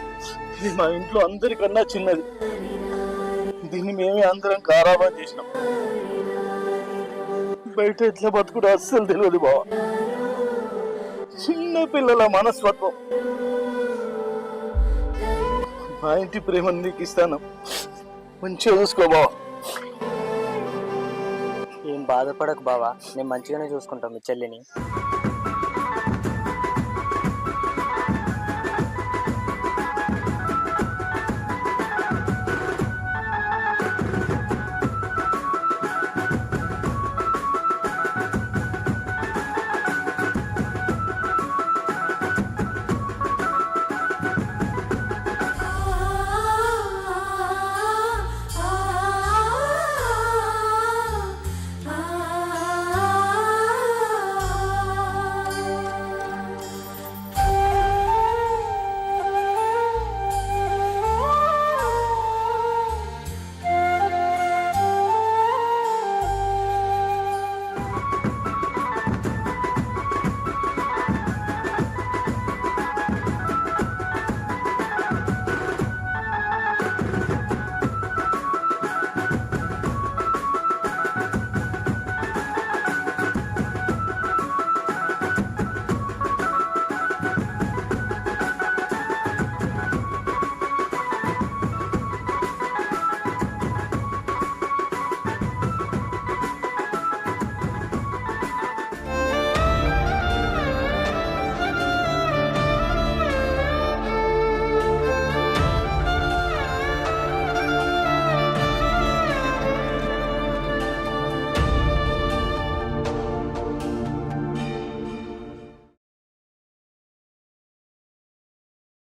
ఇది మా ఇంట్లో అందరికన్నా చిన్నది. దీన్ని మేమే అందరం గారాబం చేసినాం. బయట ఎట్లా బతుకుడు అస్సలు తెలియదు బావా. చిన్న పిల్లల మనస్తత్వం. మా ఇంటి ప్రేమను నీకు ఇస్తాను, మంచిగా చూసుకో బావా. ఏం బాధపడకు బావా, నేను మంచిగానే చూసుకుంటాం మీ చెల్లిని.